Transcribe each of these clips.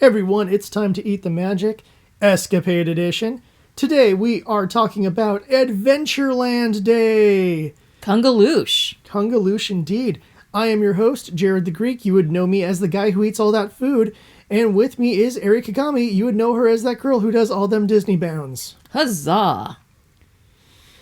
Everyone, it's time to eat the magic, Escapade Edition. Today we are talking about Adventureland Day. Kungaloosh. Kungaloosh indeed. I am your host, Jared the Greek. You would know me as the guy who eats all that food. And with me is Eri Kagami. You would know her as that girl who does all them Disney bounds. Huzzah.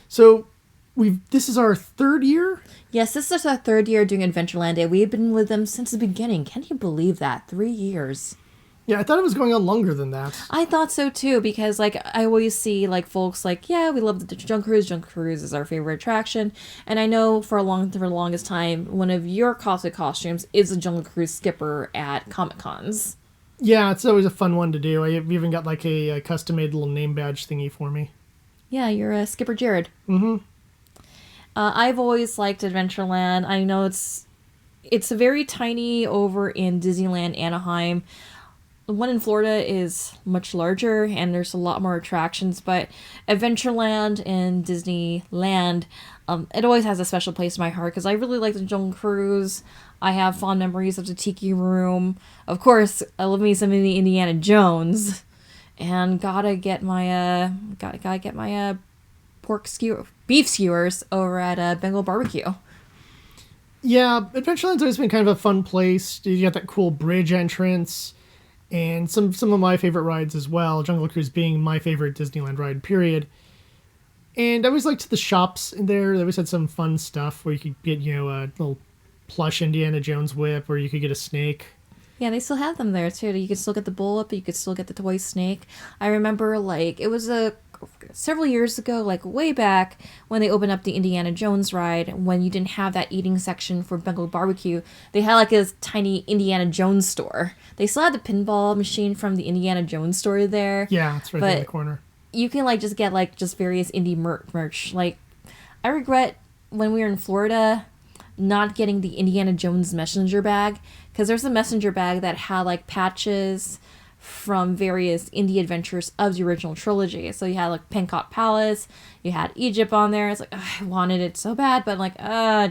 So, this is our third year? Yes, this is our third year doing Adventureland Day. We've been with them since the beginning. Can you believe that? 3 years. Yeah, I thought it was going on longer than that. I thought so too, because I always see folks yeah, we love the Jungle Cruise. Jungle Cruise is our favorite attraction. And I know for the longest time, one of your cosplay costumes is a Jungle Cruise skipper at Comic Cons. Yeah, it's always a fun one to do. I've even got a custom-made little name badge thingy for me. Yeah, you're a Skipper Jared. Mm-hmm. I've always liked Adventureland. I know it's very tiny over in Disneyland Anaheim. The one in Florida is much larger, and there's a lot more attractions, but Adventureland and Disneyland, it always has a special place in my heart, because I really like the Jungle Cruise. I have fond memories of the Tiki Room. Of course, I love me some of the Indiana Jones, and gotta get my beef skewers over at Bengal Barbecue. Yeah, Adventureland's always been kind of a fun place. You got that cool bridge entrance. And some of my favorite rides as well, Jungle Cruise being my favorite Disneyland ride, period. And I always liked the shops in there. They always had some fun stuff where you could get, a little plush Indiana Jones whip, or you could get a snake. Yeah, they still have them there, too. You could still get the bull-whip, you could still get the toy snake. I remember, it was several years ago, way back, when they opened up the Indiana Jones ride, when you didn't have that eating section for Bengal Barbecue, they had a tiny Indiana Jones store. They still had the pinball machine from the Indiana Jones store there. Yeah, it's right there in the corner. You can just get just various indie merch. I regret when we were in Florida not getting the Indiana Jones messenger bag, because there's a messenger bag that had patches from various indie adventures of the original trilogy. So you had Pankot Palace, you had Egypt on there. It's I wanted it so bad, but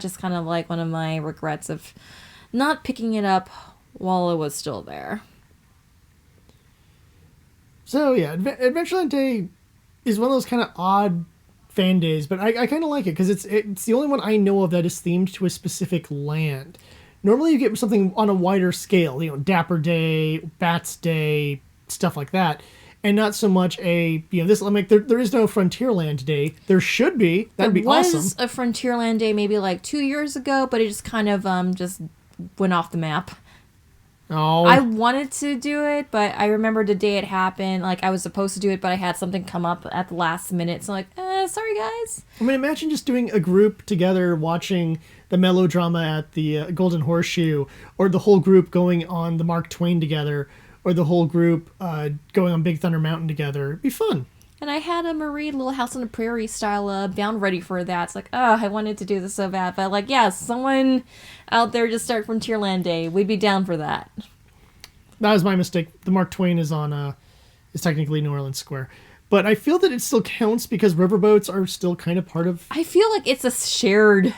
just kind of one of my regrets of not picking it up while it was still there. So yeah, Adventureland Day is one of those kind of odd fan days, but I kind of like it because it's the only one I know of that is themed to a specific land. Normally you get something on a wider scale, Dapper Day, Bats Day, stuff like that. And not so much there is no Frontierland Day. There should be. That'd be awesome. There was a Frontierland Day maybe 2 years ago, but it just kind of just went off the map. Oh. I wanted to do it, but I remember the day it happened. I was supposed to do it, but I had something come up at the last minute. So sorry guys. I mean, imagine just doing a group together watching the melodrama at the Golden Horseshoe, or the whole group going on the Mark Twain together, or the whole group going on Big Thunder Mountain together. It'd be fun. And I had a Marie Little House on the Prairie style bound ready for that. It's I wanted to do this so bad. But yeah, someone out there just start Frontierland Day. We'd be down for that. That was my mistake. The Mark Twain is is technically New Orleans Square. But I feel that it still counts because riverboats are still kind of part of... I feel like it's a shared... Yeah.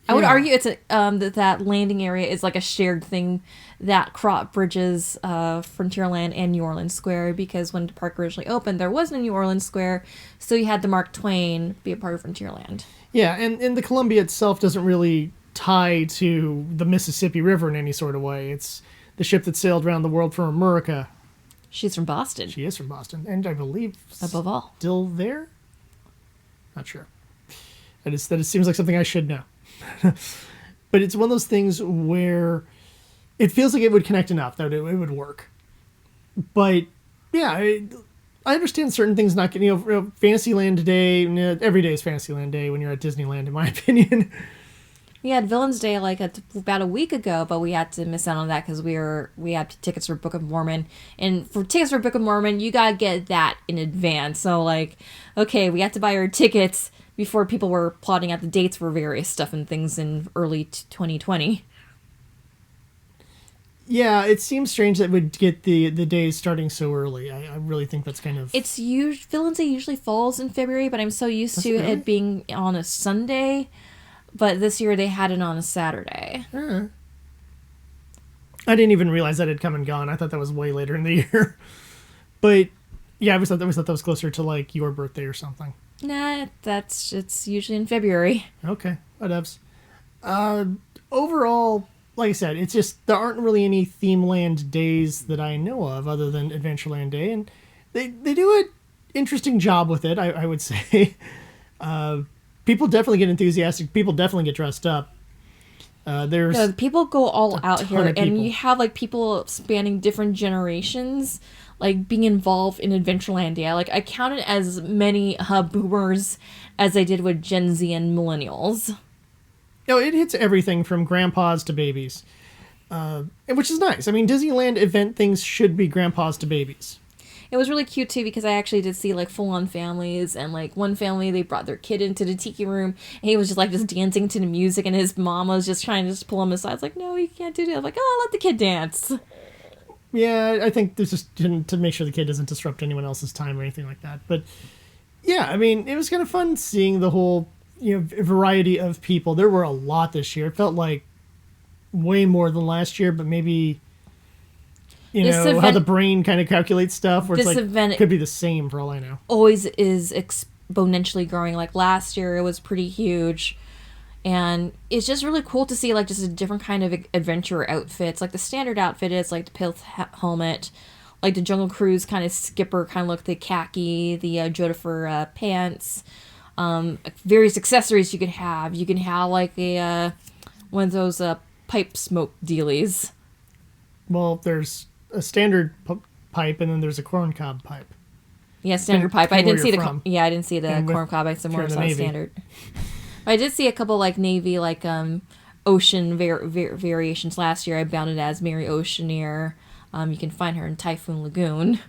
I would argue it's that landing area is a shared thing that bridges Frontierland and New Orleans Square, because when the park originally opened, there wasn't a New Orleans Square, so you had the Mark Twain be a part of Frontierland. Yeah, and the Columbia itself doesn't really tie to the Mississippi River in any sort of way. It's the ship that sailed around the world from America. She's from Boston. She is from Boston, and I believe above all still there. Not sure. That seems like something I should know. But it's one of those things where it feels like it would connect enough that it would work. But yeah, I understand certain things not getting, Fantasyland Day. Every day is Fantasyland Day when you're at Disneyland, in my opinion. We had Villains Day about a week ago, but we had to miss out on that because we had tickets for Book of Mormon, and for tickets for Book of Mormon, you gotta get that in advance. So okay, we had to buy our tickets before people were plotting out the dates for various stuff and things in early 2020. Yeah, it seems strange that we'd get the days starting so early. I really think that's kind of... Villains Day usually falls in February, but I'm so used to it being on a Sunday. But this year they had it on a Saturday. I didn't even realize that had come and gone. I thought that was way later in the year. But yeah, I always thought that was closer to like your birthday or something. Nah, it's usually in February. Okay, whatevs. Overall, like I said, it's just there aren't really any Themeland days that I know of other than Adventureland Day, and they do an interesting job with it, I would say. People definitely get enthusiastic. People definitely get dressed up. There's people go all out here, of people. and you have like people spanning different generations, like being involved in Adventureland Day. Like I counted as many boomers as I did with Gen Z and millennials. It hits everything from grandpas to babies, which is nice. I mean, Disneyland event things should be grandpas to babies. It was really cute too because I actually did see like full on families, and like one family they brought their kid into the tiki room and he was just dancing to the music, and his mom was just trying to just pull him aside. It's like, no, you can't do that. I'm like, oh, let the kid dance. Yeah, I think there's just to make sure the kid doesn't disrupt anyone else's time or anything like that. But yeah, I mean, it was kind of fun seeing the whole variety of people. There were a lot this year. It felt like way more than last year, but maybe. How the brain kind of calculates stuff, where it's like, it could be the same for all I know. Always is exponentially growing. Like last year, it was pretty huge. And it's just really cool to see, like, just a different kind of adventure outfits. Like, the standard outfit is, like, the pith helmet. Like, the Jungle Cruise kind of skipper kind of look, the khaki, the Jodhpur pants. Various accessories you can have. You can have, like, one of those pipe smoke dealies. Well, there's a standard pipe, and then there's a corncob pipe. Yeah, standard pipe. I didn't see I didn't see the corncob. I said more standard. I did see a couple like Navy like ocean variations last year. I bounded as Mary Oceaneer. You can find her in Typhoon Lagoon.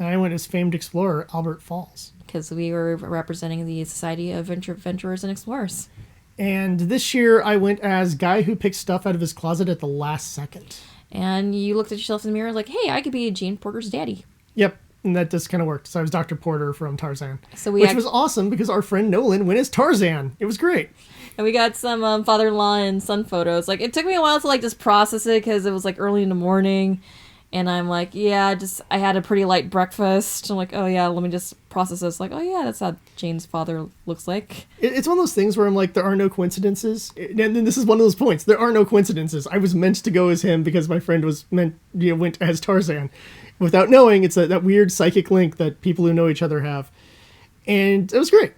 And I went as famed explorer Albert Falls because we were representing the Society of Adventurers and Explorers. And this year I went as guy who picks stuff out of his closet at the last second. And you looked at yourself in the mirror like, hey, I could be Jane Porter's daddy. Yep, and that just kind of worked. So I was Dr. Porter from Tarzan. Which was awesome because our friend Nolan went as Tarzan. It was great. And we got some father-in-law and son photos. Like, it took me a while to, like, just process it because it was, like, early in the morning. And I'm like, yeah, I had a pretty light breakfast. I'm like, oh, yeah, let me just process this. Like, oh, yeah, that's how Jane's father looks like. It's one of those things where I'm like, there are no coincidences. And then this is one of those points. There are no coincidences. I was meant to go as him because my friend went as Tarzan. Without knowing, it's that weird psychic link that people who know each other have. And it was great.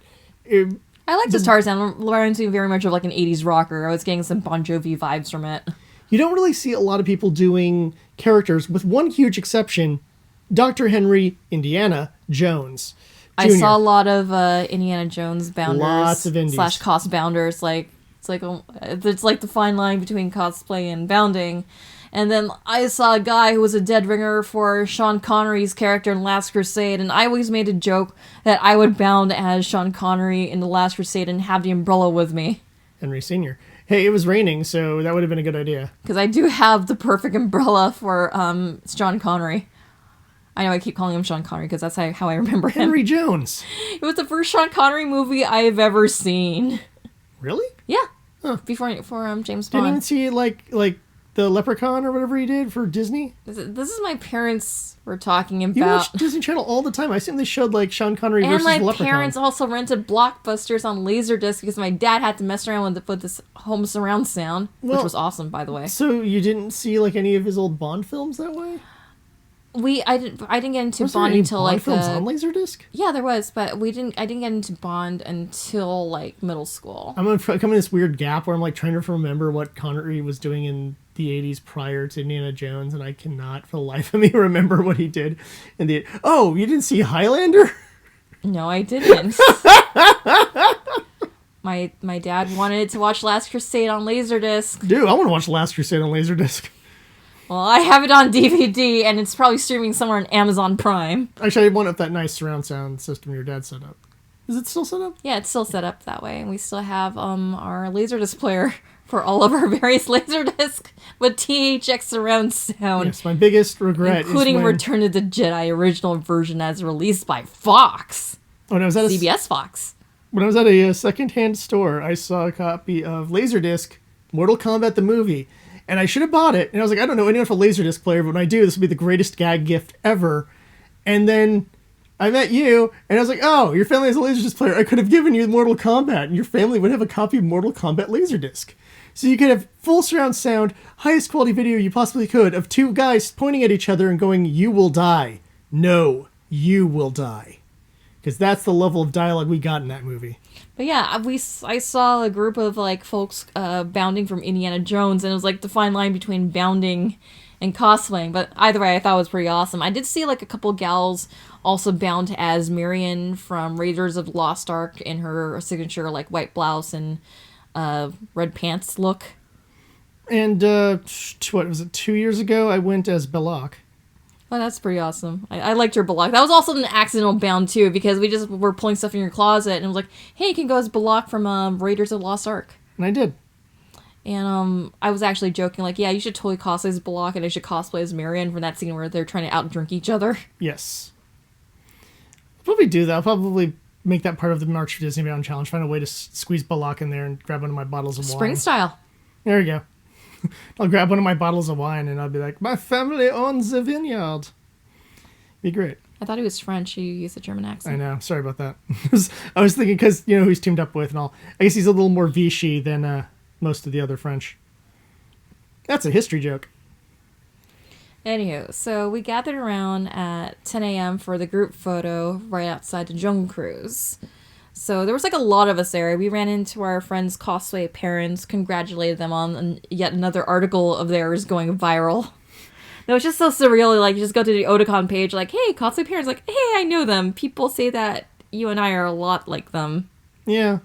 I liked this Tarzan. Reminds me very much of like an 80s rocker. I was getting some Bon Jovi vibes from it. You don't really see a lot of people doing characters, with one huge exception, Dr. Henry Indiana Jones Jr. I saw a lot of Indiana Jones bounders. Lots of indies. / cost bounders. It's like the fine line between cosplay and bounding. And then I saw a guy who was a dead ringer for Sean Connery's character in Last Crusade, and I always made a joke that I would bound as Sean Connery in The Last Crusade and have the umbrella with me. Henry Sr. Hey, it was raining, so that would have been a good idea. Because I do have the perfect umbrella for Sean Connery. I know I keep calling him Sean Connery because that's how I remember him. Henry Jones. It was the first Sean Connery movie I have ever seen. Really? Yeah. Huh. For James Bond. Didn't even see like the Leprechaun or whatever he did for Disney. This is my parents were talking about. You watch Disney Channel all the time. I assume they showed like Sean Connery versus the Leprechaun. And my parents also rented Blockbusters on Laserdisc because my dad had to mess around with this home surround sound, which was awesome, by the way. So you didn't see like any of his old Bond films that way? I didn't get into Bond until Bond films on Laserdisc? Yeah, there was, but I didn't get into Bond until like middle school. I'm gonna come in this weird gap where I'm like trying to remember what Connery was doing in the 80s prior to Indiana Jones, and I cannot for the life of me remember what he did in the. Oh, you didn't see Highlander? No, I didn't. My dad wanted to watch Last Crusade on Laserdisc. Dude, I want to watch Last Crusade on Laserdisc. Well, I have it on DVD, and it's probably streaming somewhere on Amazon Prime. Actually, I want up that nice surround sound system your dad set up. Is it still set up? Yeah, it's still set up that way, and we still have our Laserdisc player for all of our various Laserdisc with THX surround sound. Yes, my biggest regret including Return of the Jedi original version as released by Fox. Oh, no, was that CBS Fox. When I was at a secondhand store, I saw a copy of Laserdisc Mortal Kombat the movie. And I should have bought it. And I was like, I don't know anyone with a Laserdisc player, but when I do, this will be the greatest gag gift ever. And then I met you, and I was like, oh, your family has a Laserdisc player. I could have given you Mortal Kombat, and your family would have a copy of Mortal Kombat Laserdisc. So you could have full surround sound, highest quality video you possibly could, of two guys pointing at each other and going, you will die. No, you will die. Because that's the level of dialogue we got in that movie. But yeah, I saw a group of like folks bounding from Indiana Jones, and it was like the fine line between bounding and cosplaying. But either way, I thought it was pretty awesome. I did see like a couple gals also bound as Marion from Raiders of the Lost Ark in her signature like white blouse and red pants look. And what was it? 2 years ago, I went as Belloc. Oh, that's pretty awesome. I liked your Belloc. That was also an accidental bound, too, because we just were pulling stuff in your closet, and it was like, hey, you can go as Belloc from Raiders of the Lost Ark. And I did. And I was actually joking, like, yeah, you should totally cosplay as Belloc, and I should cosplay as Marion from that scene where they're trying to outdrink each other. Yes. I'll probably do that. I'll probably make that part of the March for Disneybound Challenge. Find a way to squeeze Belloc in there and grab one of my bottles of wine. Spring style. There you go. I'll grab one of my bottles of wine and I'll be like, my family owns a vineyard. Be great. I thought he was French. You used a German accent. I know. Sorry about that. I was thinking because, you know, who he's teamed up with and all. I guess he's a little more Vichy than most of the other French. That's a history joke. Anywho, so we gathered around at 10 a.m. for the group photo right outside the Jungle Cruise. So there was like a lot of us there. We ran into our friends' cosplay parents, congratulated them on yet another article of theirs going viral. It was just so surreal. Like, you just go to the Otakon page, like, hey, cosplay parents, like, hey, I know them. People say that you and I are a lot like them. Yeah.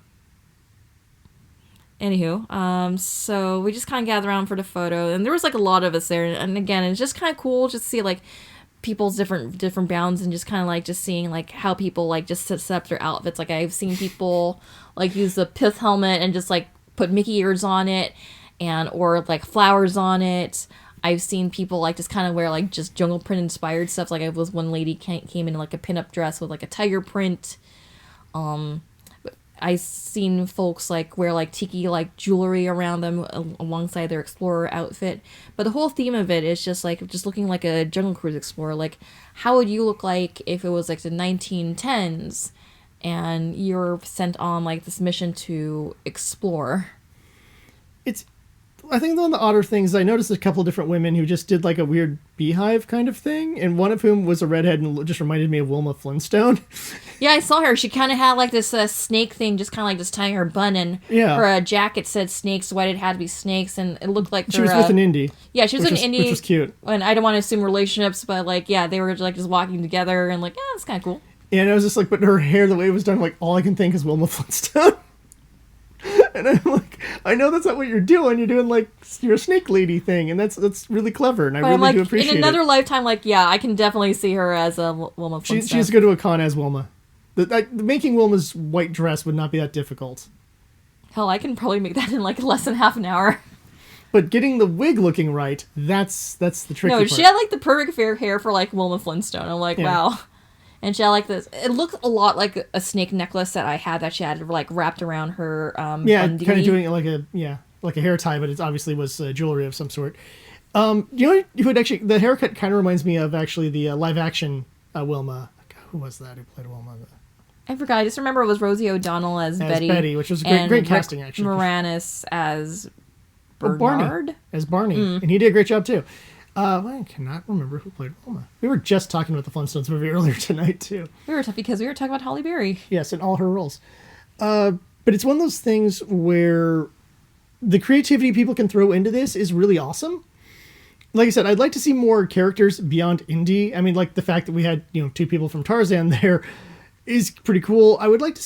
Anywho, so we just kind of gathered around for the photo, and there was like a lot of us there. And again, it's just kind of cool just to see like people's different bounds and just kind of like just seeing like how people like just set up their outfits. Like, I've seen people like use the pith helmet and just like put Mickey ears on it or like flowers on it. I've seen people like just kind of wear like just jungle print inspired stuff. Like, I was one lady came in like a pinup dress with like a tiger print. I've seen folks like wear like tiki like jewelry around them alongside their explorer outfit. But the whole theme of it is just like just looking like a Jungle Cruise explorer. Like, how would you look like if it was like the 1910s and you're sent on like this mission to explore? I think one of the odder things, I noticed a couple of different women who just did like a weird beehive kind of thing, and one of whom was a redhead and just reminded me of Wilma Flintstone. Yeah, I saw her. She kind of had like this snake thing, just kind of like just tying her bun, and her jacket said snakes, so it had to be snakes, and it looked like she was with an indie. Yeah, she was with an indie, which was cute. And I don't want to assume relationships, but like, yeah, they were like just walking together, and like, yeah, it's kind of cool. Yeah, and I was just like, but her hair, the way it was done, like all I can think is Wilma Flintstone. And I'm like, I know that's not what you're doing. You're doing like you're a snake lady thing, and that's really clever, and I really like, do appreciate it. In another lifetime, like, yeah, I can definitely see her as a Wilma Flintstone. She has to go to a con as Wilma. Making Wilma's white dress would not be that difficult. Hell, I can probably make that in like less than half an hour. But getting the wig looking right, that's the tricky part. No, she had like the perfect fair hair for like Wilma Flintstone. I'm like, wow. And she had like this. It looked a lot like a snake necklace that I had that she had like wrapped around her. Kind of doing it like a hair tie, but it obviously was jewelry of some sort. You know who would actually, the haircut kind of reminds me of actually the live action Wilma. Who was that who played Wilma? I forgot. I just remember it was Rosie O'Donnell as Betty, which was great casting actually. Moranis as Bernard, as Barney, and he did a great job too. I cannot remember who played Wilma. We were just talking about the Flintstones movie earlier tonight, too. Because we were talking about Halle Berry. Yes, and all her roles. But it's one of those things where the creativity people can throw into this is really awesome. Like I said, I'd like to see more characters beyond Indy. I mean, like the fact that we had, two people from Tarzan there is pretty cool. I would like to...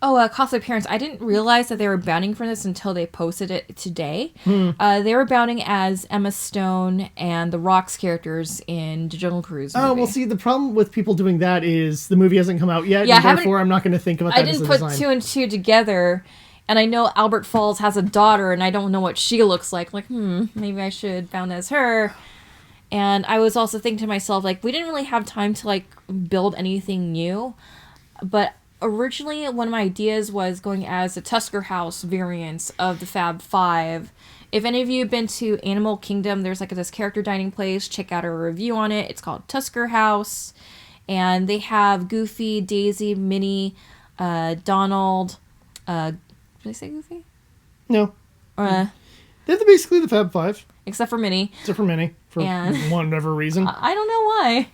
cosplay parents. I didn't realize that they were bounding for this until they posted it today. They were bounding as Emma Stone and the Rock's characters in the Jungle Cruise movie. Oh, well, see, the problem with people doing that is the movie hasn't come out yet, and therefore I'm not going to think about that as a design. I didn't put two and two together, and I know Albert Falls has a daughter, and I don't know what she looks like. Like, maybe I should bound as her. And I was also thinking to myself, like, we didn't really have time to, like, build anything new. But originally, one of my ideas was going as the Tusker House variants of the Fab Five If any of you have been to Animal Kingdom, there's like this character dining place. Check out our review on it. It's called Tusker House. And they have Goofy, Daisy, Minnie, Donald. Did I say Goofy? No. They're basically the Fab Five. Except for Minnie. Except for Minnie. For whatever reason. I don't know why.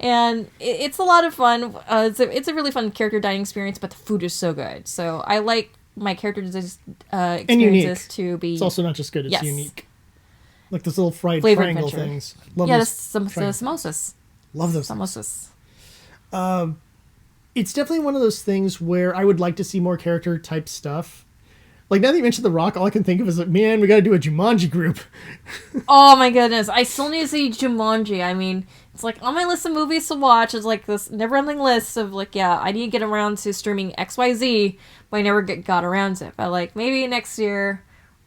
And it's a lot of fun. It's a really fun character dining experience, but the food is so good. So I like my character experiences to be... It's also not just good, it's unique. Like those little fried Flavor triangle adventure. things. Love the those samosas. Love those Samosas. It's definitely one of those things where I would like to see more character type stuff. Like, now that you mentioned The Rock, all I can think of is, like, man, we gotta do a Jumanji group. Oh my goodness, I still need to see Jumanji. I mean, it's like on my list of movies to watch. It's like this never-ending list of, like, yeah, I need to get around to streaming XYZ, but I never got around to it. But, like, maybe next year,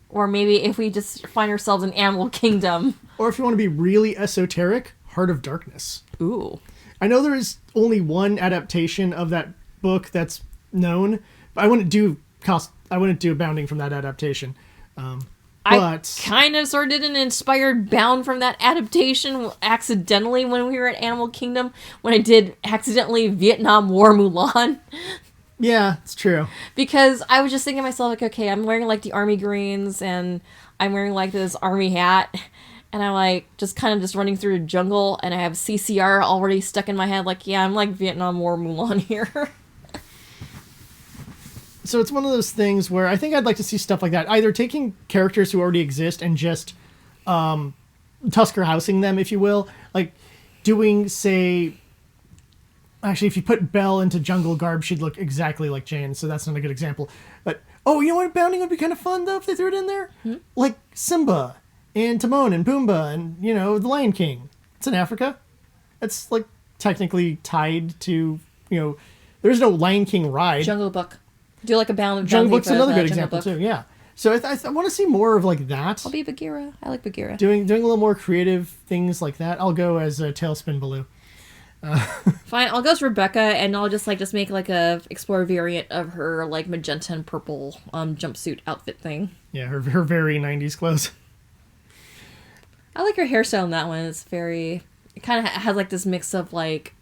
or maybe if we just find ourselves in Animal Kingdom. Or if you want to be really esoteric, Heart of Darkness. Ooh. I know there is only one adaptation of that book that's known, but I wouldn't do Bounding from that adaptation. I kind of sort of did an inspired Bound from that adaptation accidentally when we were at Animal Kingdom, when I did accidentally Vietnam War Mulan. Yeah, it's true. Because I was just thinking to myself, like, okay, I'm wearing, like, the army greens, and I'm wearing, like, this army hat, and I'm, like, just kind of just running through the jungle, and I have CCR already stuck in my head, like, yeah, I'm, like, Vietnam War Mulan here. So it's one of those things where I think I'd like to see stuff like that. Either taking characters who already exist and just Tusker housing them, if you will. Like doing, say... Actually, if you put Belle into jungle garb, she'd look exactly like Jane, so that's not a good example. But, oh, you know what? Bounding would be kind of fun, though, if they threw it in there? Hmm? Like Simba and Timon and Pumbaa and, you know, the Lion King. It's in Africa. It's, like, technically tied to, you know... There's no Lion King ride. Jungle Book. Do like a Bound of Jungle Book's another good example, too, yeah. So I want to see more of, like, that. I'll be Bagheera. I like Bagheera. Doing a little more creative things like that. I'll go as Tailspin Baloo. Fine, I'll go as Rebecca, and I'll just make like a Explorer variant of her like magenta and purple jumpsuit outfit thing. Yeah, her very 90s clothes. I like her hairstyle in that one. It's very... It kind of has like this mix of like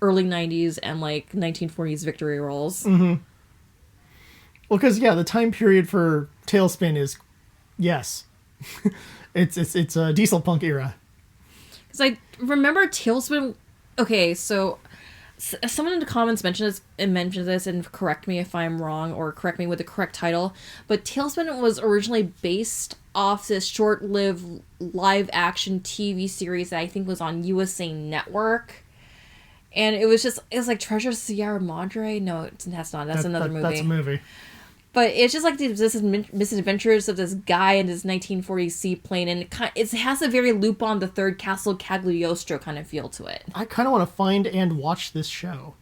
early 90s and like 1940s victory rolls. Mm-hmm. Well, because, yeah, the time period for Tailspin is... Yes. it's a diesel punk era. Because I remember Tailspin... Okay, so someone in the comments mentioned this, and correct me if I'm wrong, or correct me with the correct title, but Tailspin was originally based off this short-lived live-action TV series that I think was on USA Network. And it was like Treasure of Sierra Madre? No, that's not. That's another movie. That's a movie. But it's just like this misadventures of this guy in this 1940s seaplane, and it has a very Lupin the Third Castle Cagliostro kind of feel to it. I kind of want to find and watch this show.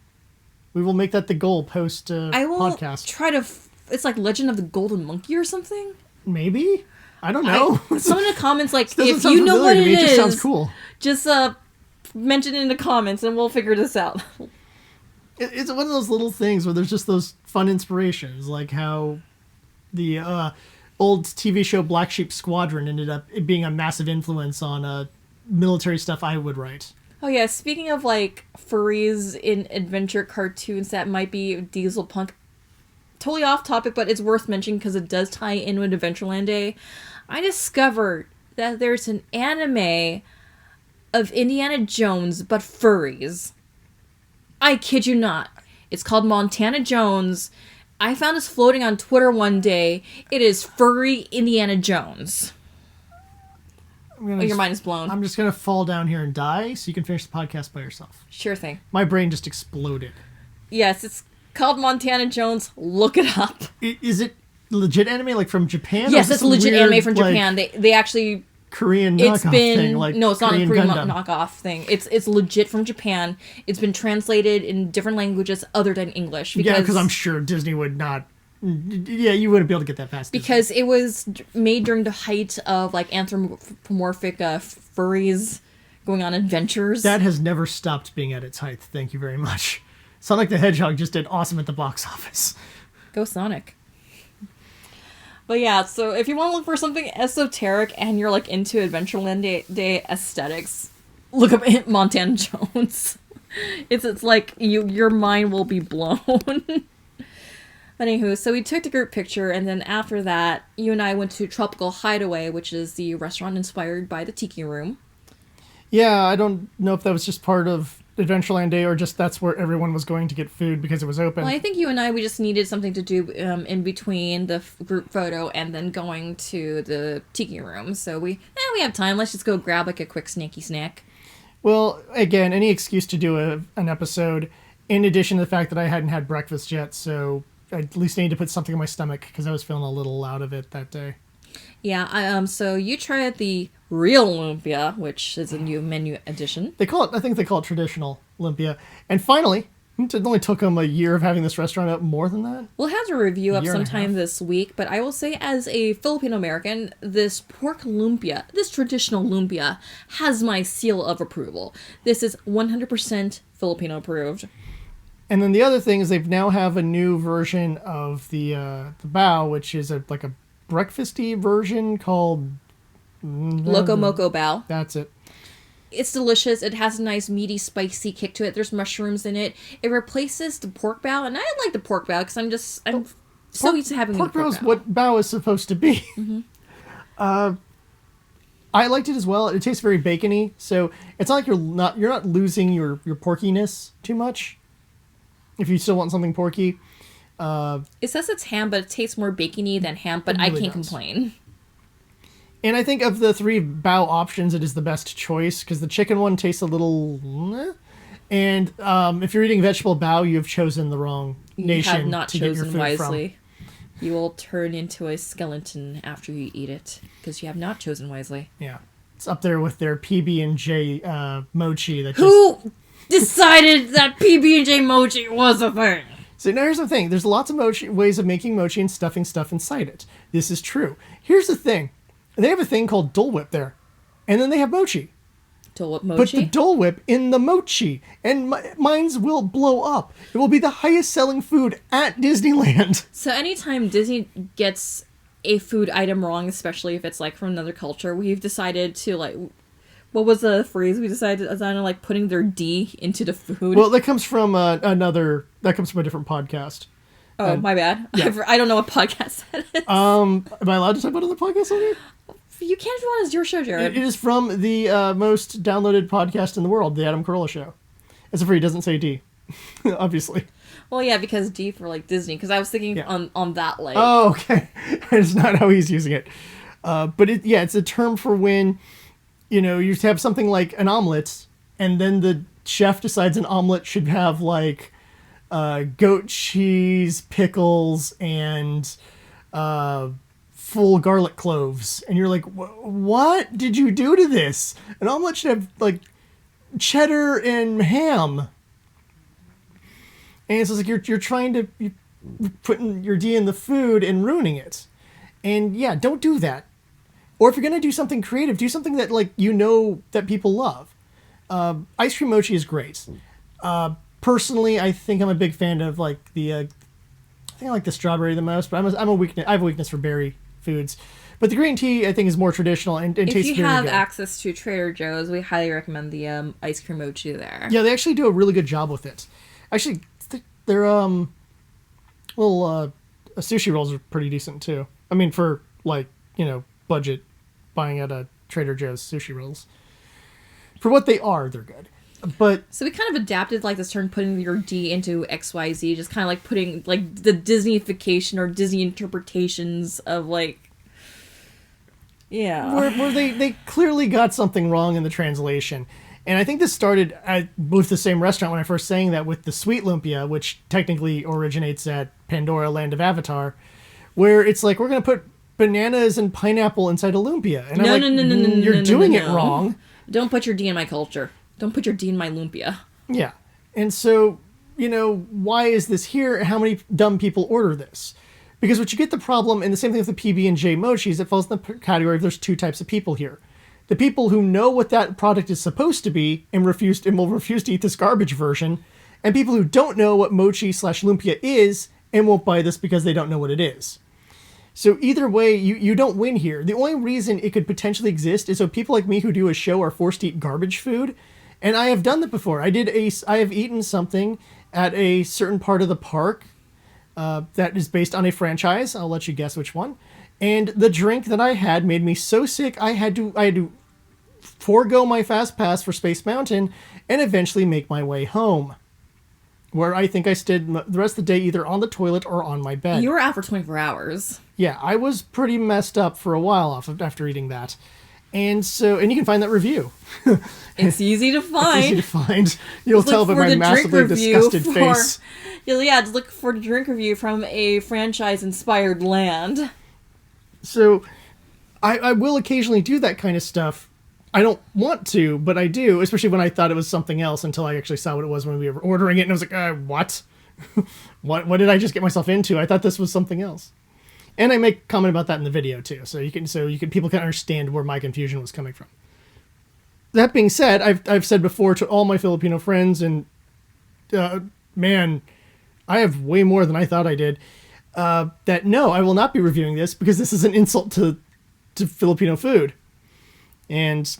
We will make that the goal post podcast. I will try to... It's like Legend of the Golden Monkey or something? Maybe? I don't know. Someone in the comments, like, if you know what it is, just sounds cool. Just mention it in the comments and we'll figure this out. It's one of those little things where there's just those fun inspirations, like how the old TV show Black Sheep Squadron ended up being a massive influence on military stuff I would write. Oh yeah, speaking of like furries in adventure cartoons that might be diesel punk, totally off topic, but it's worth mentioning because it does tie in with Adventureland Day. I discovered that there's an anime of Indiana Jones, but furries. I kid you not. It's called Montana Jones. I found this floating on Twitter one day. It is furry Indiana Jones. Your mind is blown. I'm just going to fall down here and die so you can finish the podcast by yourself. Sure thing. My brain just exploded. Yes, it's called Montana Jones. Look it up. Is it legit anime, like from Japan? Yes, it's legit anime from Japan. They actually... Korean knockoff thing, like no, it's not a Korean Gundam. knockoff thing. It's legit from Japan. It's been translated in different languages other than English. Because I'm sure Disney would not. Yeah, you wouldn't be able to get that past. Because Disney. It was made during the height of like anthropomorphic furries going on adventures. That has never stopped being at its height. Thank you very much. Sonic the Hedgehog just did awesome at the box office. Go Sonic. But yeah, so if you want to look for something esoteric and you're like into Adventureland Day aesthetics, look up Montana Jones. It's like your mind will be blown. But anywho, so we took the group picture, and then after that, you and I went to Tropical Hideaway, which is the restaurant inspired by the Tiki Room. Yeah, I don't know if that was just part of Adventureland Day or just that's where everyone was going to get food because it was open. Well, I think you and I, we just needed something to do in between the group photo and then going to the Tiki Room. So we have time. Let's just go grab like a quick snacky snack. Well, again, any excuse to do an episode, in addition to the fact that I hadn't had breakfast yet, so I at least need to put something in my stomach because I was feeling a little out of it that day. Yeah, so you tried the real lumpia, which is a new menu addition. I think they call it traditional lumpia. And finally, it only took them a year of having this restaurant up, more than that. We'll have a review up Year and a sometime half. this week, but I will say as a Filipino American, this pork lumpia, this traditional lumpia, has my seal of approval. This is 100% Filipino approved. And then the other thing is they've now have a new version of the bao, which is like a breakfasty version called Loco Moco Bao. That's it. It's delicious. It has a nice meaty, spicy kick to it. There's mushrooms in it. It replaces the pork bao, and I like the pork bao because I'm so used to having pork pork bao is bao. what bao is supposed to be. Mm-hmm. I liked it as well. It tastes very bacony, so it's not like you're not losing your porkiness too much. If you still want something porky, It says it's ham, but it tastes more bacony than ham, but It I really can't does. complain. and I think of the 3 bao options, it is the best choice because the chicken one tastes a little. And if you're eating vegetable bao, you've chosen the wrong nation You have not to get your chosen food wisely. You will turn into a skeleton after you eat it because you have not chosen wisely. from. Yeah, it's up there with their PB&J mochi. That just... Who decided that PB&J mochi was a thing? So now here's the thing. There's lots of ways of making mochi and stuffing stuff inside it. This is true. Here's the thing. They have a thing called Dole Whip there. And then they have mochi. Dole Whip Put mochi? the Dole Whip in the mochi. And mines will blow up. It will be the highest selling food at Disneyland. So anytime Disney gets a food item wrong, especially if it's like from another culture, we've decided to like... What was the phrase we decided on, like putting their D into the food? Well, that comes from that comes from a different podcast. Oh, my bad. yeah. I don't know what podcast that is. Am I allowed to talk about other podcasts on here? You can if you want. It's your show, Jared. It is from the most downloaded podcast in the world, The Adam Carolla Show. As if he doesn't say D, obviously. Well, yeah, because D for like Disney. Because I was thinking Yeah. on that like. Oh, okay. It's not how he's using it. But it's a term for when, you have something like an omelet, and then the chef decides an omelet should have like goat cheese, pickles, and full garlic cloves. And you're like, what did you do to this? An omelet should have like cheddar and ham. And it's just like you're trying to you're putting your D in the food and ruining it. And yeah, don't do that. Or if you're gonna do something creative, do something that that people love. Ice cream mochi is great. Personally, I think I'm a big fan of I think I like the strawberry the most, but I have a weakness for berry foods. But the green tea I think is more traditional and tastes very good. If you have access to Trader Joe's, we highly recommend the ice cream mochi there. Yeah, they actually do a really good job with it. Actually, their sushi rolls are pretty decent too. I mean, for budget buying at a Trader Joe's sushi rolls. For what they are, they're good. But so we kind of adapted like this term, putting your D into XYZ, just kind of like putting like the Disneyfication or Disney interpretations of like, yeah, where they clearly got something wrong in the translation. And I think this started with the same restaurant when I first saying that with the Sweet Lumpia, which technically originates at Pandora, Land of Avatar, where it's like, we're going to put bananas and pineapple inside a lumpia. And No, I'm like, no, you're doing it wrong. Don't put your D in my culture. Don't put your D in my lumpia. Yeah. And so, why is this here? How many dumb people order this? Because what you get the problem, and the same thing with the PB&J mochis, it falls in the category of there's 2 types of people here. The people who know what that product is supposed to be and will refuse to eat this garbage version, and people who don't know what mochi/lumpia is and won't buy this because they don't know what it is. So either way, you don't win here. The only reason it could potentially exist is so people like me who do a show are forced to eat garbage food. And I have done that before. I have eaten something at a certain part of the park that is based on a franchise. I'll let you guess which one. And the drink that I had made me so sick I had to forego my fast pass for Space Mountain and eventually make my way home, where I think I stayed the rest of the day either on the toilet or on my bed. You were out for 24 hours. Yeah, I was pretty messed up for a while after eating that. And you can find that review. It's easy to find. It's easy to find. You'll tell by my massively disgusted face. Yeah, just look for the drink review from a franchise-inspired land. So, I will occasionally do that kind of stuff. I don't want to, but I do, especially when I thought it was something else until I actually saw what it was when we were ordering it, and I was like, what? What did I just get myself into? I thought this was something else. And I make comment about that in the video too, so people can understand where my confusion was coming from. That being said, I've said before to all my Filipino friends, and man, I have way more than I thought I did. That no, I will not be reviewing this because this is an insult to Filipino food. And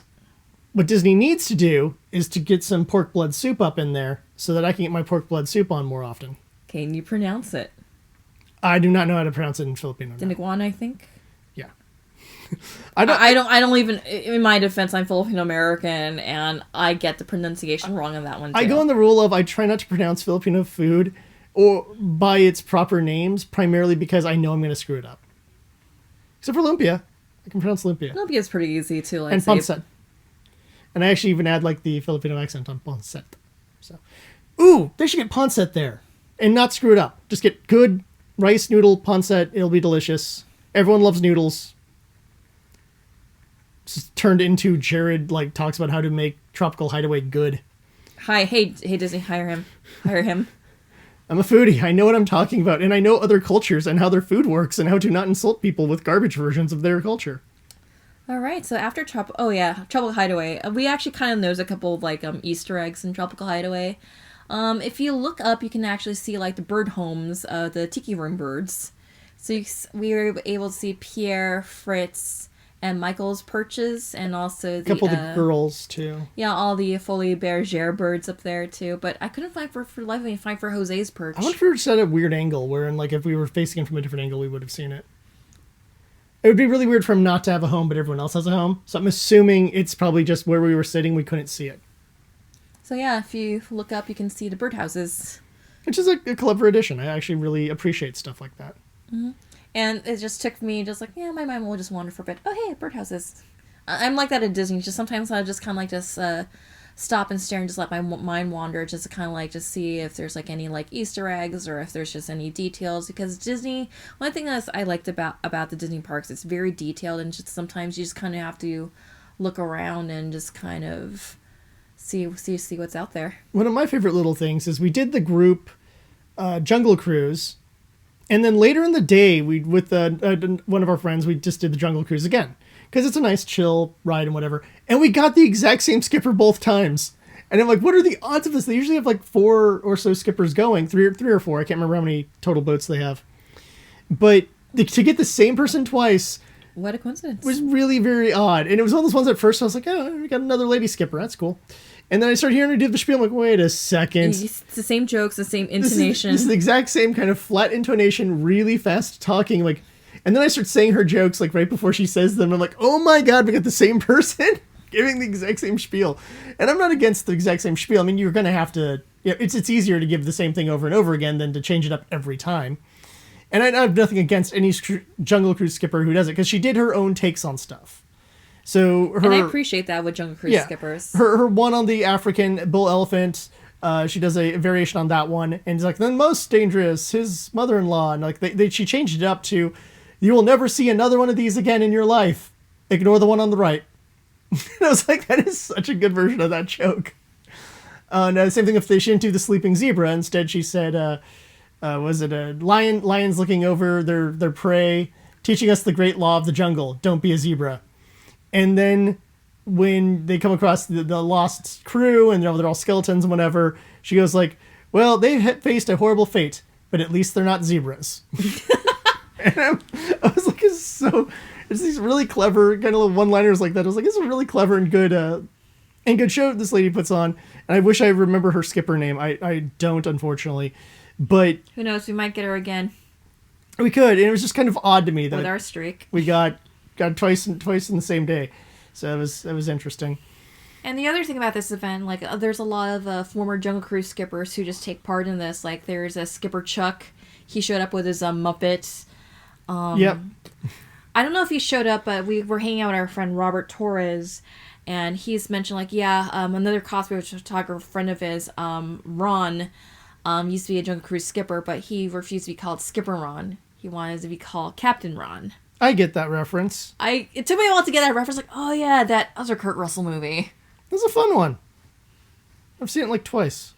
what Disney needs to do is to get some pork blood soup up in there so that I can get my pork blood soup on more often. Can you pronounce it? I do not know how to pronounce it in Filipino. Diniguan, I think. Yeah. I don't even, in my defense, I'm Filipino American, and I get the pronunciation wrong on that one too. I go on the rule of I try not to pronounce Filipino food or by its proper names, primarily because I know I'm going to screw it up. Except for lumpia. I can pronounce lumpia. Lumpia is pretty easy too. And pancit. And I actually even add like the Filipino accent on pancit. So, ooh, they should get pancit there and not screw it up. Just get good rice noodle pancit. It'll be delicious. Everyone loves noodles. It's turned into Jared like talks about how to make Tropical Hideaway good. Hey Disney, hire him. I'm a foodie. I know what I'm talking about, and I know other cultures and how their food works and how to not insult people with garbage versions of their culture. All right, so after Tropical Hideaway, we actually kind of knows a couple of like Easter eggs in Tropical Hideaway. If you look up, you can actually see like the bird homes, the tiki room birds. So we were able to see Pierre, Fritz, and Michael's perches, and also a couple of the girls too. Yeah, all the Folie Bergère birds up there too. But I couldn't find for the life of me find for Jose's perch. I wonder if we were set at a weird angle, wherein like if we were facing him from a different angle, we would have seen it. It would be really weird for him not to have a home, but everyone else has a home. So I'm assuming it's probably just where we were sitting, we couldn't see it. So yeah, if you look up, you can see the birdhouses. Which is a clever addition. I actually really appreciate stuff like that. Mm-hmm. And it just took me just like, my mind will just wander for a bit. Oh, hey, birdhouses. I'm like that at Disney. Just sometimes I just kind of like just stop and stare and just let my mind wander, just to kind of like just see if there's like any like Easter eggs or if there's just any details. Because Disney, one thing that I liked about the Disney parks, it's very detailed, and just sometimes you just kind of have to look around and just kind of see what's out there. One of my favorite little things is we did the group Jungle Cruise. And then later in the day, with one of our friends, we just did the Jungle Cruise again. Because it's a nice, chill ride and whatever. And we got the exact same skipper both times. And I'm like, what are the odds of this? They usually have like 4 or so skippers going. Three or 4. I can't remember how many total boats they have. But to get the same person twice... What a coincidence. Was really very odd. And it was one of those ones at first I was like, oh, we got another lady skipper. That's cool. And then I started hearing her do the spiel. I'm like, wait a second. It's the same jokes, the same intonation. This is the exact same kind of flat intonation, really fast talking. Like, and then I start saying her jokes like right before she says them. I'm like, oh my God, we got the same person giving the exact same spiel. And I'm not against the exact same spiel. I mean, you're going to have to, it's easier to give the same thing over and over again than to change it up every time. And I have nothing against any Jungle Cruise skipper who does it because she did her own takes on stuff. So and I appreciate that with Jungle Cruise skippers. Her one on the African bull elephant, she does a variation on that one, and it's like the most dangerous, his mother-in-law, and like she changed it up to, you will never see another one of these again in your life. Ignore the one on the right. And I was like, that is such a good version of that joke. And same thing if she didn't do the sleeping zebra. Instead, she said, was it a lions looking over their prey, teaching us the great law of the jungle? Don't be a zebra. And then when they come across the lost crew and they're all skeletons and whatever, she goes like, well, they faced a horrible fate, but at least they're not zebras. And I was like, it's these really clever kind of little one-liners like that. I was like, it's a really clever and good show this lady puts on. And I wish I remember her skipper name. I don't, unfortunately. But who knows? We might get her again. We could. And it was just kind of odd to me that with our streak. We got twice in the same day. So it was interesting. And the other thing about this event, like, there's a lot of former Jungle Cruise skippers who just take part in this. Like, there's a skipper Chuck. He showed up with his Muppet. Yep. I don't know if he showed up, but we were hanging out with our friend Robert Torres, and he's mentioned, like, another cosplay photographer friend of his, Ron, used to be a Jungle Cruise skipper, but he refused to be called Skipper Ron. He wanted to be called Captain Ron. I get that reference. It took me a while to get that reference, like, oh yeah, that was a Kurt Russell movie. It was a fun one. I've seen it like twice.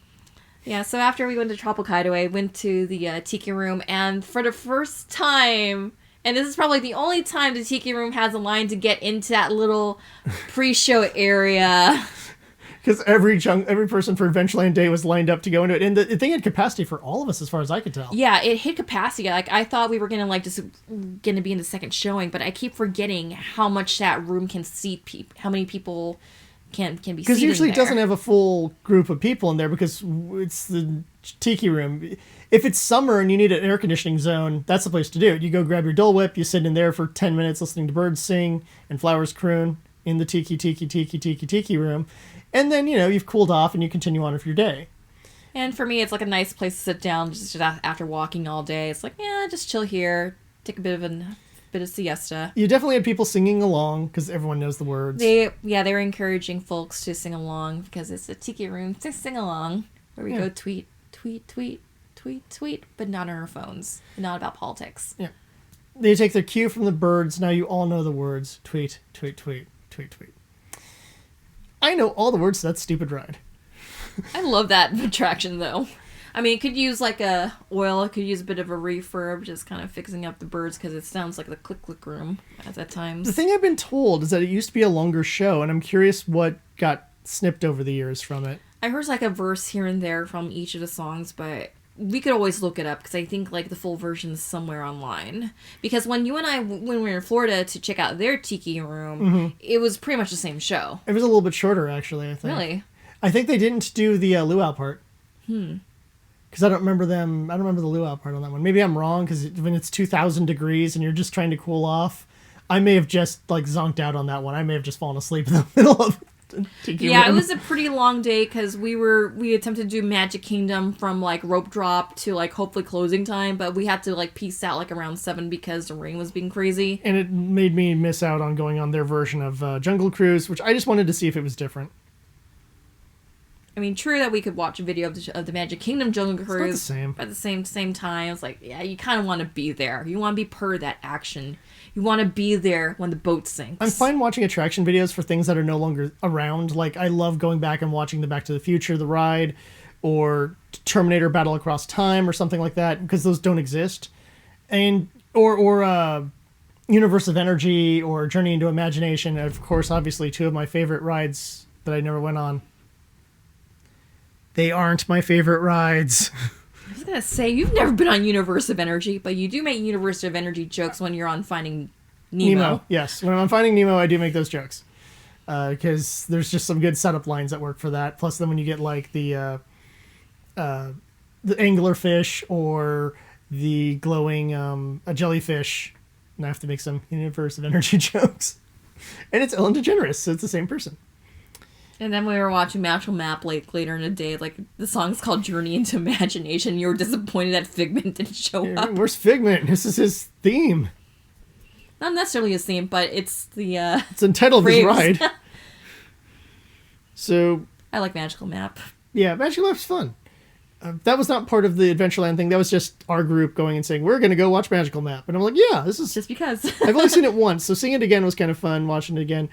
Yeah, so after we went to Tropical Hideaway, went to the Tiki Room, and for the first time, and this is probably the only time the Tiki Room has a line to get into that little pre-show area. Because every person for Adventureland Day was lined up to go into it, and the thing had capacity for all of us, as far as I could tell. Yeah, it hit capacity. Like, I thought we were gonna be in the second showing, but I keep forgetting how much that room can seat how many people can be seated. Because usually it doesn't have a full group of people in there because it's the Tiki Room. If it's summer and you need an air conditioning zone, that's the place to do it. You go grab your Dole Whip, you sit in there for 10 minutes listening to birds sing and flowers croon in the Tiki Room. And then, you've cooled off and you continue on with your day. And for me, it's like a nice place to sit down just after walking all day. It's like, yeah, just chill here, take a bit of siesta. You definitely had people singing along because everyone knows the words. They were encouraging folks to sing along because it's a Tiki Room to sing along where we go tweet, tweet, tweet, tweet, tweet, but not on our phones, not about politics. Yeah. They take their cue from the birds. Now you all know the words. Tweet, tweet, tweet, tweet, tweet. I know all the words to that stupid ride. I love that attraction, though. I mean, it could use like it could use a bit of a refurb, just kind of fixing up the birds, because it sounds like the click room at times. The thing I've been told is that it used to be a longer show, and I'm curious what got snipped over the years from it. I heard like a verse here and there from each of the songs, but we could always look it up, because I think like the full version is somewhere online. Because when you and I, when we were in Florida to check out their Tiki Room, it was pretty much the same show. It was a little bit shorter, actually, I think. Really? I think they didn't do the luau part. Because I don't remember the luau part on that one. Maybe I'm wrong, because when it's 2,000 degrees and you're just trying to cool off, I may have just like zonked out on that one. I may have just fallen asleep in the middle of Tiki Room. It was a pretty long day, because we attempted to do Magic Kingdom from like rope drop to like hopefully closing time, but we had to like peace out like around 7 because the rain was being crazy. And it made me miss out on going on their version of Jungle Cruise, which I just wanted to see if it was different. I mean, true that we could watch a video of the Magic Kingdom Jungle Cruise. It's not the same. But at the same time, it's like, yeah, you kind of want to be there. You want to be part of that action. You want to be there when the boat sinks. I'm fine watching attraction videos for things that are no longer around. Like, I love going back and watching the Back to the Future, the ride, or Terminator Battle Across Time, or something like that, because those don't exist. And or Universe of Energy, or Journey into Imagination. And of course, obviously, two of my favorite rides that I never went on. They aren't my favorite rides. I was going to say, you've never been on Universe of Energy, but you do make Universe of Energy jokes when you're on Finding Nemo. Yes. When I'm Finding Nemo, I do make those jokes. Because there's just some good setup lines that work for that. Plus, then when you get like the anglerfish or the glowing a jellyfish, and I have to make some Universe of Energy jokes. And it's Ellen DeGeneres, so it's the same person. And then we were watching Magical Map later in the day. Like, the song's called Journey into Imagination. You were disappointed that Figment didn't show up. Where's Figment? This is his theme. Not necessarily his theme, but it's the it's entitled his ride. So I like Magical Map. Yeah, Magical Map's fun. That was not part of the Adventureland thing. That was just our group going and saying, we're going to go watch Magical Map. And I'm like, yeah, this is... Just because. I've only seen it once, so seeing it again was kind of fun, watching it again.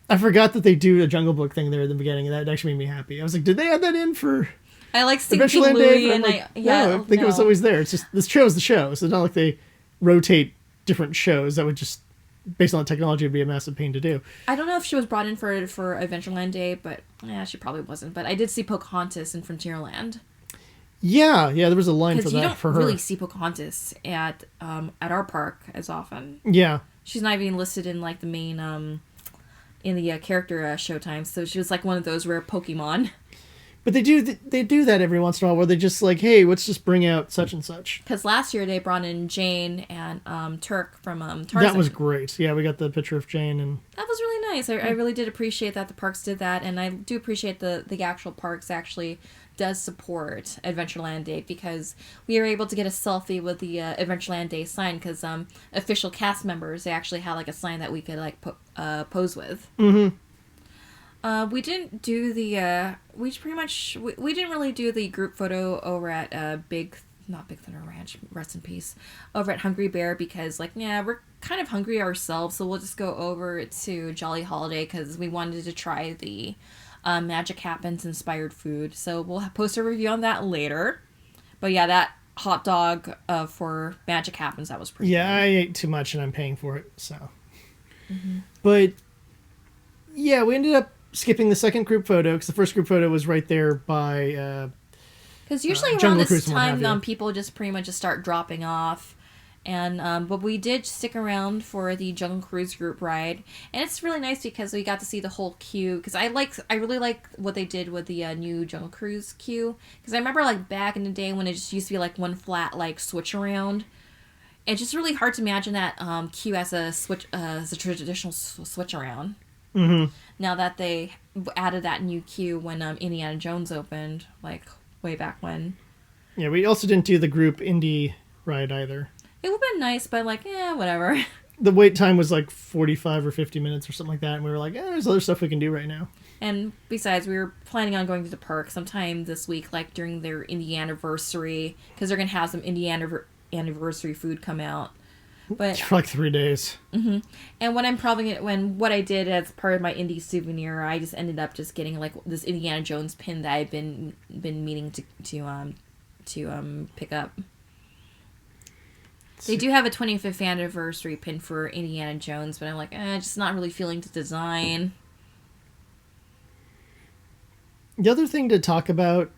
I forgot that they do a Jungle Book thing there at the beginning, and that actually made me happy. I was like, did they add that in for I like Adventureland Day? And like, no, I think it was always there. It's just, this show's the show, so it's not like they rotate different shows. That would just, based on the technology, would be a massive pain to do. I don't know if she was brought in for Adventureland Day, but she probably wasn't. But I did see Pocahontas in Frontierland. Yeah, there was a line for Because you that don't for her. really see Pocahontas at our park as often. Yeah. She's not even listed in like the main in the character showtime, so she was like one of those rare Pokemon. But they do that every once in a while where they just like, hey, let's just bring out such and such. Because last year they brought in Jane and Turk from Tarzan. That was great. Yeah, we got the picture of Jane and that was really nice. I really did appreciate that the parks did that, and I do appreciate the actual parks actually does support Adventureland Day, because we were able to get a selfie with the Adventureland Day sign, because official cast members, they actually had like a sign that we could like pose with. Mm-hmm. We didn't do the we didn't really do the group photo over at not Big Thunder Ranch, rest in peace, over at Hungry Bear, because like, yeah, we're kind of hungry ourselves, so we'll just go over to Jolly Holiday because we wanted to try the Magic Happens inspired food. So we'll post a review on that later. But yeah, that hot dog for Magic Happens, that was pretty good. I ate too much and I'm paying for it, so. But yeah, we ended up skipping the second group photo because the first group photo was right there by because usually around Jungle this Cruise and what have time you. people just pretty much just start dropping off. And but we did stick around for the Jungle Cruise group ride, and it's really nice because we got to see the whole queue. Because I really like what they did with the new Jungle Cruise queue. Because I remember like back in the day when it just used to be like one flat like switch around. It's just really hard to imagine that queue as a traditional switch around. Mm-hmm. Now that they added that new queue when Indiana Jones opened, like way back when. Yeah, we also didn't do the group indie ride either. It would have been nice, but like, whatever. The wait time was like 45 or 50 minutes or something like that, and we were like, there's other stuff we can do right now. And besides, we were planning on going to the park sometime this week, like during their Indianiversary, because they're going to have some Indianiversary food come out. But for like 3 days. Mm-hmm. And what I did as part of my indie souvenir, I just ended up just getting like this Indiana Jones pin that I've been meaning to pick up. They do have a 25th anniversary pin for Indiana Jones, but I'm like, just not really feeling the design. The other thing to talk about,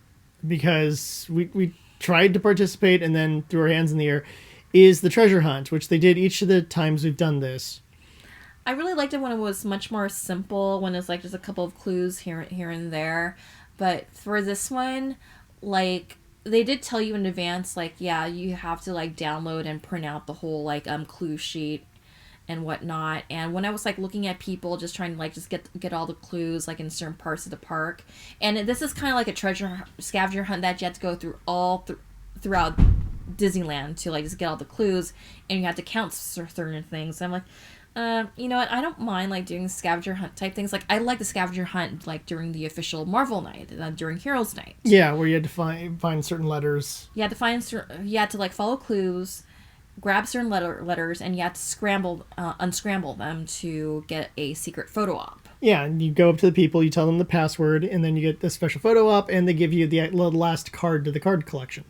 because we tried to participate and then threw our hands in the air, is the treasure hunt, which they did each of the times we've done this. I really liked it when it was much more simple, when it's like just a couple of clues here and there. But for this one, like, they did tell you in advance, like, yeah, you have to like download and print out the whole like clue sheet and whatnot. And when I was like looking at people just trying to like just get all the clues like in certain parts of the park, and this is kind of like a treasure scavenger hunt that you have to go through throughout Disneyland to like just get all the clues, and you have to count certain things. And I'm like, you know what? I don't mind like doing scavenger hunt type things. Like I like the scavenger hunt like during the official Marvel night, during Heroes Night. Yeah, where you had to find certain letters. You had to you had to like follow clues, grab certain letters, and you had to unscramble them to get a secret photo op. Yeah, and you go up to the people, you tell them the password, and then you get the special photo op, and they give you the last card to the card collection.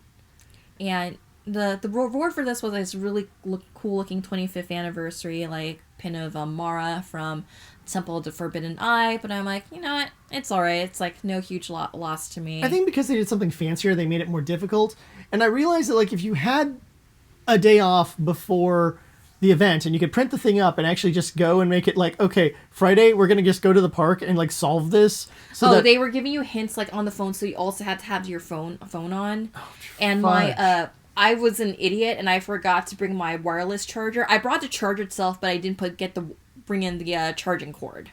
And the reward for this was this really cool looking 25th anniversary like pin of Mara from Temple of the Forbidden Eye, but I'm like, you know what, it's alright, it's like no huge loss to me. I think because they did something fancier, they made it more difficult, and I realized that like if you had a day off before the event and you could print the thing up and actually just go and make it like, okay, Friday we're gonna just go to the park and like solve this. They were giving you hints like on the phone, so you also had to have your phone on. And fudge. I was an idiot and I forgot to bring my wireless charger. I brought the charger itself, but I didn't bring in the charging cord.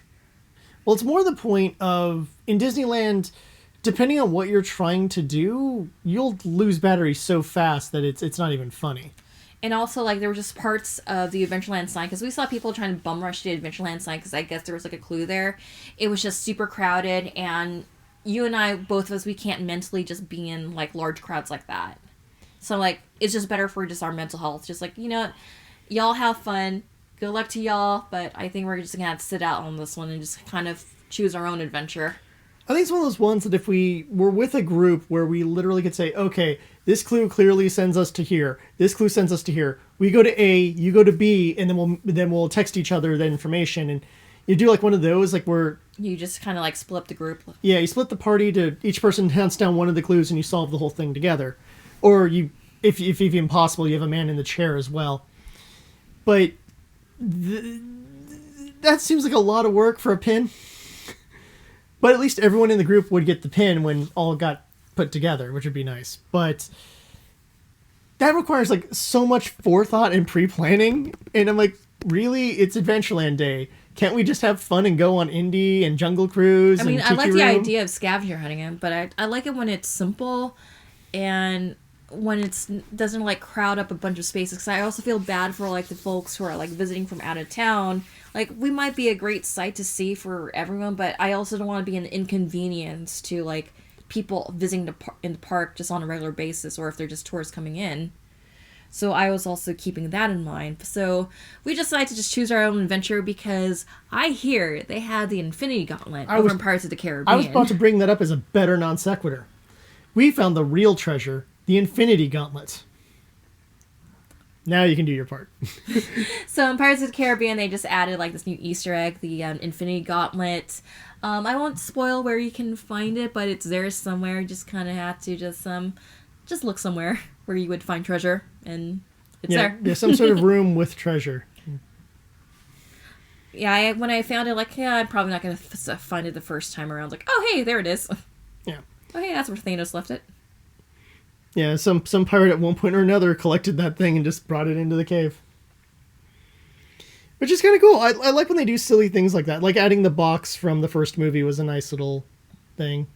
Well, it's more the point of in Disneyland, depending on what you're trying to do, you'll lose battery so fast that it's not even funny. And also, like, there were just parts of the Adventureland sign, because we saw people trying to bum rush the Adventureland sign, because I guess there was, like, a clue there. It was just super crowded, and you and I, both of us, we can't mentally just be in, like, large crowds like that. So, like, it's just better for just our mental health. Just, like, you know, y'all have fun. Good luck to y'all, but I think we're just going to have to sit out on this one and just kind of choose our own adventure. I think it's one of those ones that if we were with a group where we literally could say, okay, this clue clearly sends us to here. This clue sends us to here. We go to A, you go to B, and then we'll text each other that information. And You do like one of those, like where You just kind of like split up the group. yeah, you split the party to each person hunts down one of the clues and you solve the whole thing together, or you, if even possible, you have a man in the chair as well. But that seems like a lot of work for a pin. But at least everyone in the group would get the pin when all got put together, which would be nice. But that requires like so much forethought and pre-planning, and I'm like, really? It's Adventureland Day. Can't we just have fun and go on Indie and Jungle Cruise? I mean, and I like Tiki the Room? idea of scavenger hunting it, but I like it when it's simple and when it's doesn't like crowd up a bunch of spaces. Because I also feel bad for like the folks who are like visiting from out of town. Like, we might be a great sight to see for everyone, but I also don't want to be an inconvenience to like people visiting in the park just on a regular basis, or if they're just tourists coming in. So I was also keeping that in mind. So we decided to just choose our own adventure because I hear they had the Infinity Gauntlet over in Pirates of the Caribbean. I was about to bring that up as a better non sequitur. We found the real treasure, the Infinity Gauntlet. Now you can do your part. So in Pirates of the Caribbean, they just added like this new Easter egg, the Infinity Gauntlet. I won't spoil where you can find it, but it's there somewhere. You just kind of have to just look somewhere where you would find treasure, and it's there. Yeah, some sort of room with treasure. Yeah, when I found it, like, yeah, I'm probably not going to find it the first time around. Like, oh, hey, there it is. Yeah. Oh, hey, that's where Thanos left it. Yeah, some pirate at one point or another collected that thing and just brought it into the cave. Which is kind of cool. I like when they do silly things like that. Like adding the box from the first movie was a nice little thing.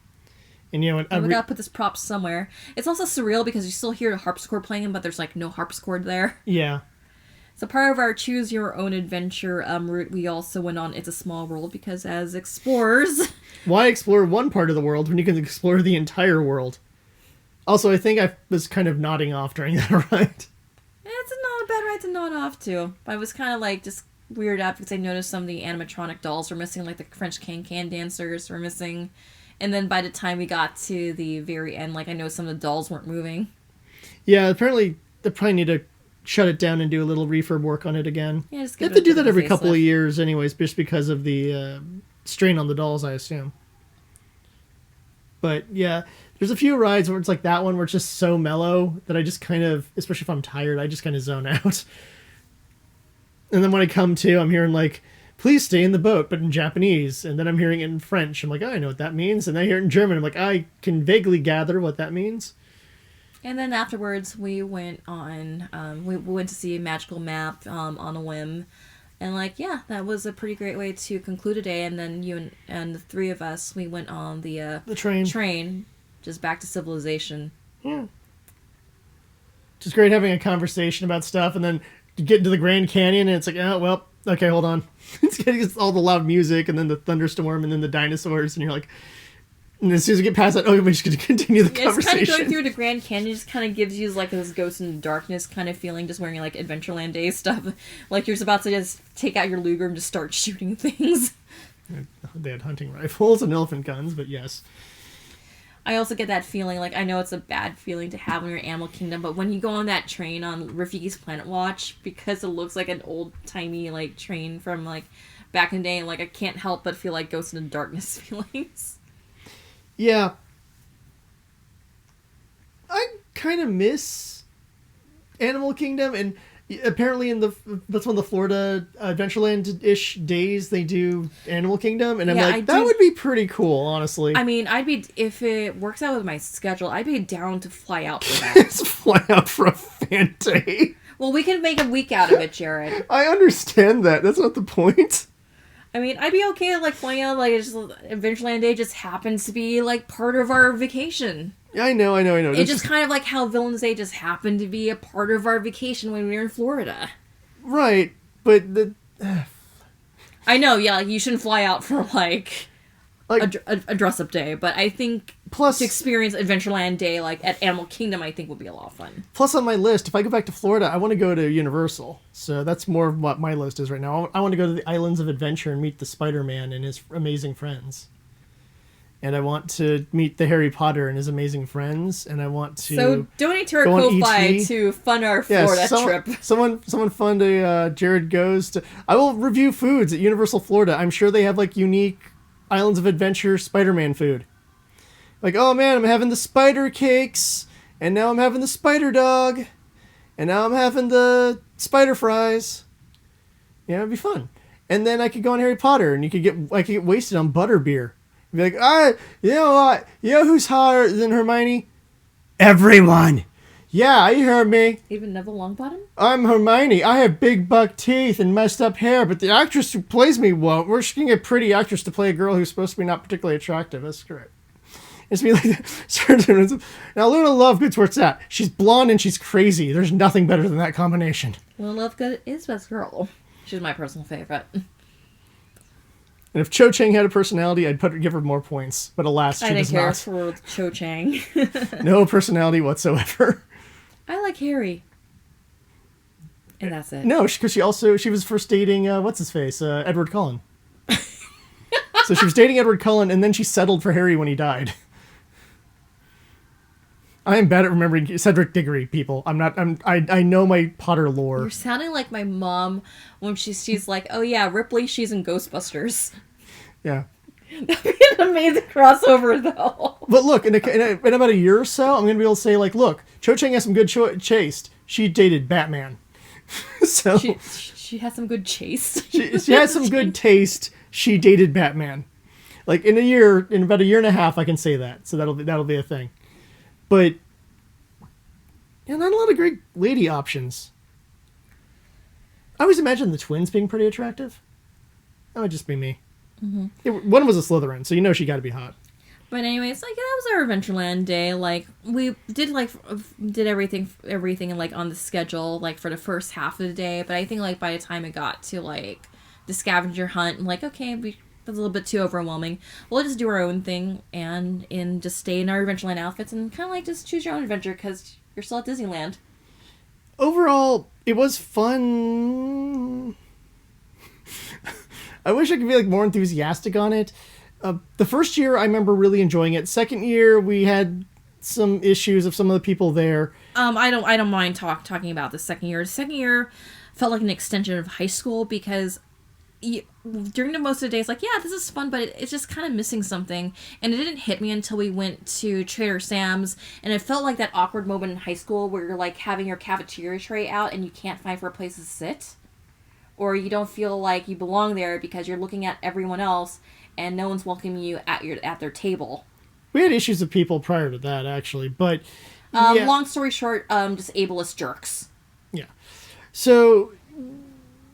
And you know, we gotta put this prop somewhere. It's also surreal because you still hear a harpsichord playing, but there's like no harpsichord there. Yeah. So part of our choose your own adventure route, we also went on It's a Small World because as explorers, why explore one part of the world when you can explore the entire world? Also, I think I was kind of nodding off during that ride. It's not a bad ride to nod off to. I was kind of like just weirded out because I noticed some of the animatronic dolls were missing, like the French can dancers were missing. And then by the time we got to the very end, like I know some of the dolls weren't moving. Yeah, apparently they probably need to shut it down and do a little refurb work on it again. Yeah, just you give have to it a do bit that of a every couple of facelift. years anyways, just because of the strain on the dolls, I assume. But yeah, there's a few rides where it's like that one where it's just so mellow that I just kind of, especially if I'm tired, I just kind of zone out. And then when I come to, I'm hearing like, please stay in the boat, but in Japanese. And then I'm hearing it in French. I'm like, oh, I know what that means. And I hear it in German. I'm like, I can vaguely gather what that means. And then afterwards, we went on, we went to see a magical map on a whim. And like, yeah, that was a pretty great way to conclude a day. And then you and the three of us, we went on the train, just back to civilization. Yeah. Just great having a conversation about stuff. And then you get into the Grand Canyon and it's like, oh, well, okay, hold on. It's getting all the loud music and then the thunderstorm and then the dinosaurs. And you're like, and as soon as we get past that, oh, we're just going to continue the conversation. It's kind of going through the Grand Canyon just kind of gives you like this Ghost in the Darkness kind of feeling, just wearing like Adventureland Day stuff. Like you're about to just take out your Luger and just start shooting things. They had hunting rifles and elephant guns, but yes. I also get that feeling, like I know it's a bad feeling to have when you're in Animal Kingdom, but when you go on that train on Rafiki's Planet Watch, because it looks like an old-timey like train from like back in the day, and like I can't help but feel like Ghost in the Darkness feelings. Yeah. I kind of miss Animal Kingdom, and apparently that's when the Florida Adventureland-ish days they do Animal Kingdom, and I'm like, that would be pretty cool, honestly. I mean, if it works out with my schedule, I'd be down to fly out for that. Fly out for a fan day. Well, we can make a week out of it, Jared. I understand that. That's not the point. I mean, I'd be okay like flying out, like just Adventureland Day just happens to be like part of our vacation. Yeah, I know. It's just kind of like how Villains Day just happened to be a part of our vacation when we were in Florida. Right, but I know, yeah, like you shouldn't fly out for like a dress-up day, but I think plus to experience Adventureland Day like at Animal Kingdom, I think would be a lot of fun. Plus on my list, if I go back to Florida, I want to go to Universal. So that's more of what my list is right now. I want to go to the Islands of Adventure and meet the Spider-Man and his amazing friends. and I want to meet the Harry Potter and his amazing friends, and I want to So donate to our go on Ko-Fi ET. to fund our Florida trip. Someone fund a Jared Goes to. I will review foods at Universal Florida. I'm sure they have like unique Islands of Adventure Spider-Man food. Like, oh man, I'm having the spider cakes, and now I'm having the spider dog, and now I'm having the spider fries. Yeah, it'd be fun. And then I could go on Harry Potter, and I could get wasted on butterbeer. Be like, you know what? You know who's hotter than Hermione? Everyone. Yeah, you heard me. Even Neville Longbottom? I'm Hermione. I have big buck teeth and messed up hair, but the actress who plays me won't. We're just getting a pretty actress to play a girl who's supposed to be not particularly attractive. That's correct. It's me like now Luna Lovegood's where it's at. She's blonde and she's crazy. There's nothing better than that combination. Luna Lovegood is best girl. She's my personal favorite. And if Cho Chang had a personality, I'd give her more points. But alas, she does not. I didn't care for Cho Chang. No personality whatsoever. I like Harry. And that's it. No, because she was first dating, what's his face? Edward Cullen. So she was dating Edward Cullen, and then she settled for Harry when he died. I am bad at remembering Cedric Diggory, people. I know my Potter lore. You're sounding like my mom when she's like, oh yeah, Ripley, she's in Ghostbusters. Yeah. That'd be an amazing crossover, though. But look, in about a year or so, I'm going to be able to say, like, look, Cho Chang has some good taste. She dated Batman. So she has some good chase. She has some good taste. She dated Batman. Like, in about a year and a half, I can say that. So that'll be a thing. But, yeah, not a lot of great lady options. I always imagine the twins being pretty attractive. That would just be me. Mm-hmm. One was a Slytherin, so you know she got to be hot. But anyways, like, that was our Adventureland day. Like, we did everything like on the schedule, like for the first half of the day. But I think like by the time it got to like the scavenger hunt, I'm like, okay, that's a little bit too overwhelming. We'll just do our own thing and just stay in our Adventureland outfits and kind of like just choose your own adventure because you're still at Disneyland. Overall, it was fun. I wish I could be like more enthusiastic on it. The first year, I remember really enjoying it. Second year, we had some issues of some of the people there. I don't mind talking about the second year. The second year felt like an extension of high school because during the most of the days, like, yeah, this is fun, but it's just kind of missing something. And it didn't hit me until we went to Trader Sam's, and it felt like that awkward moment in high school where you're like having your cafeteria tray out and you can't find for a place to sit, or you don't feel like you belong there because you're looking at everyone else and no one's welcoming you at their table. We had issues with people prior to that, actually, but yeah. Long story short, just ableist jerks. Yeah. So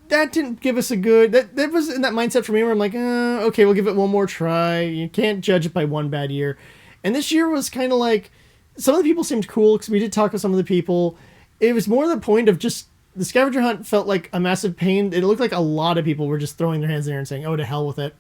that didn't give us a good... That was in that mindset for me where I'm like, okay, we'll give it one more try. You can't judge it by one bad year. And this year was kind of like... Some of the people seemed cool because we did talk to some of the people. It was more the point of just... The scavenger hunt felt like a massive pain. It looked like a lot of people were just throwing their hands in there and saying, oh, to hell with it.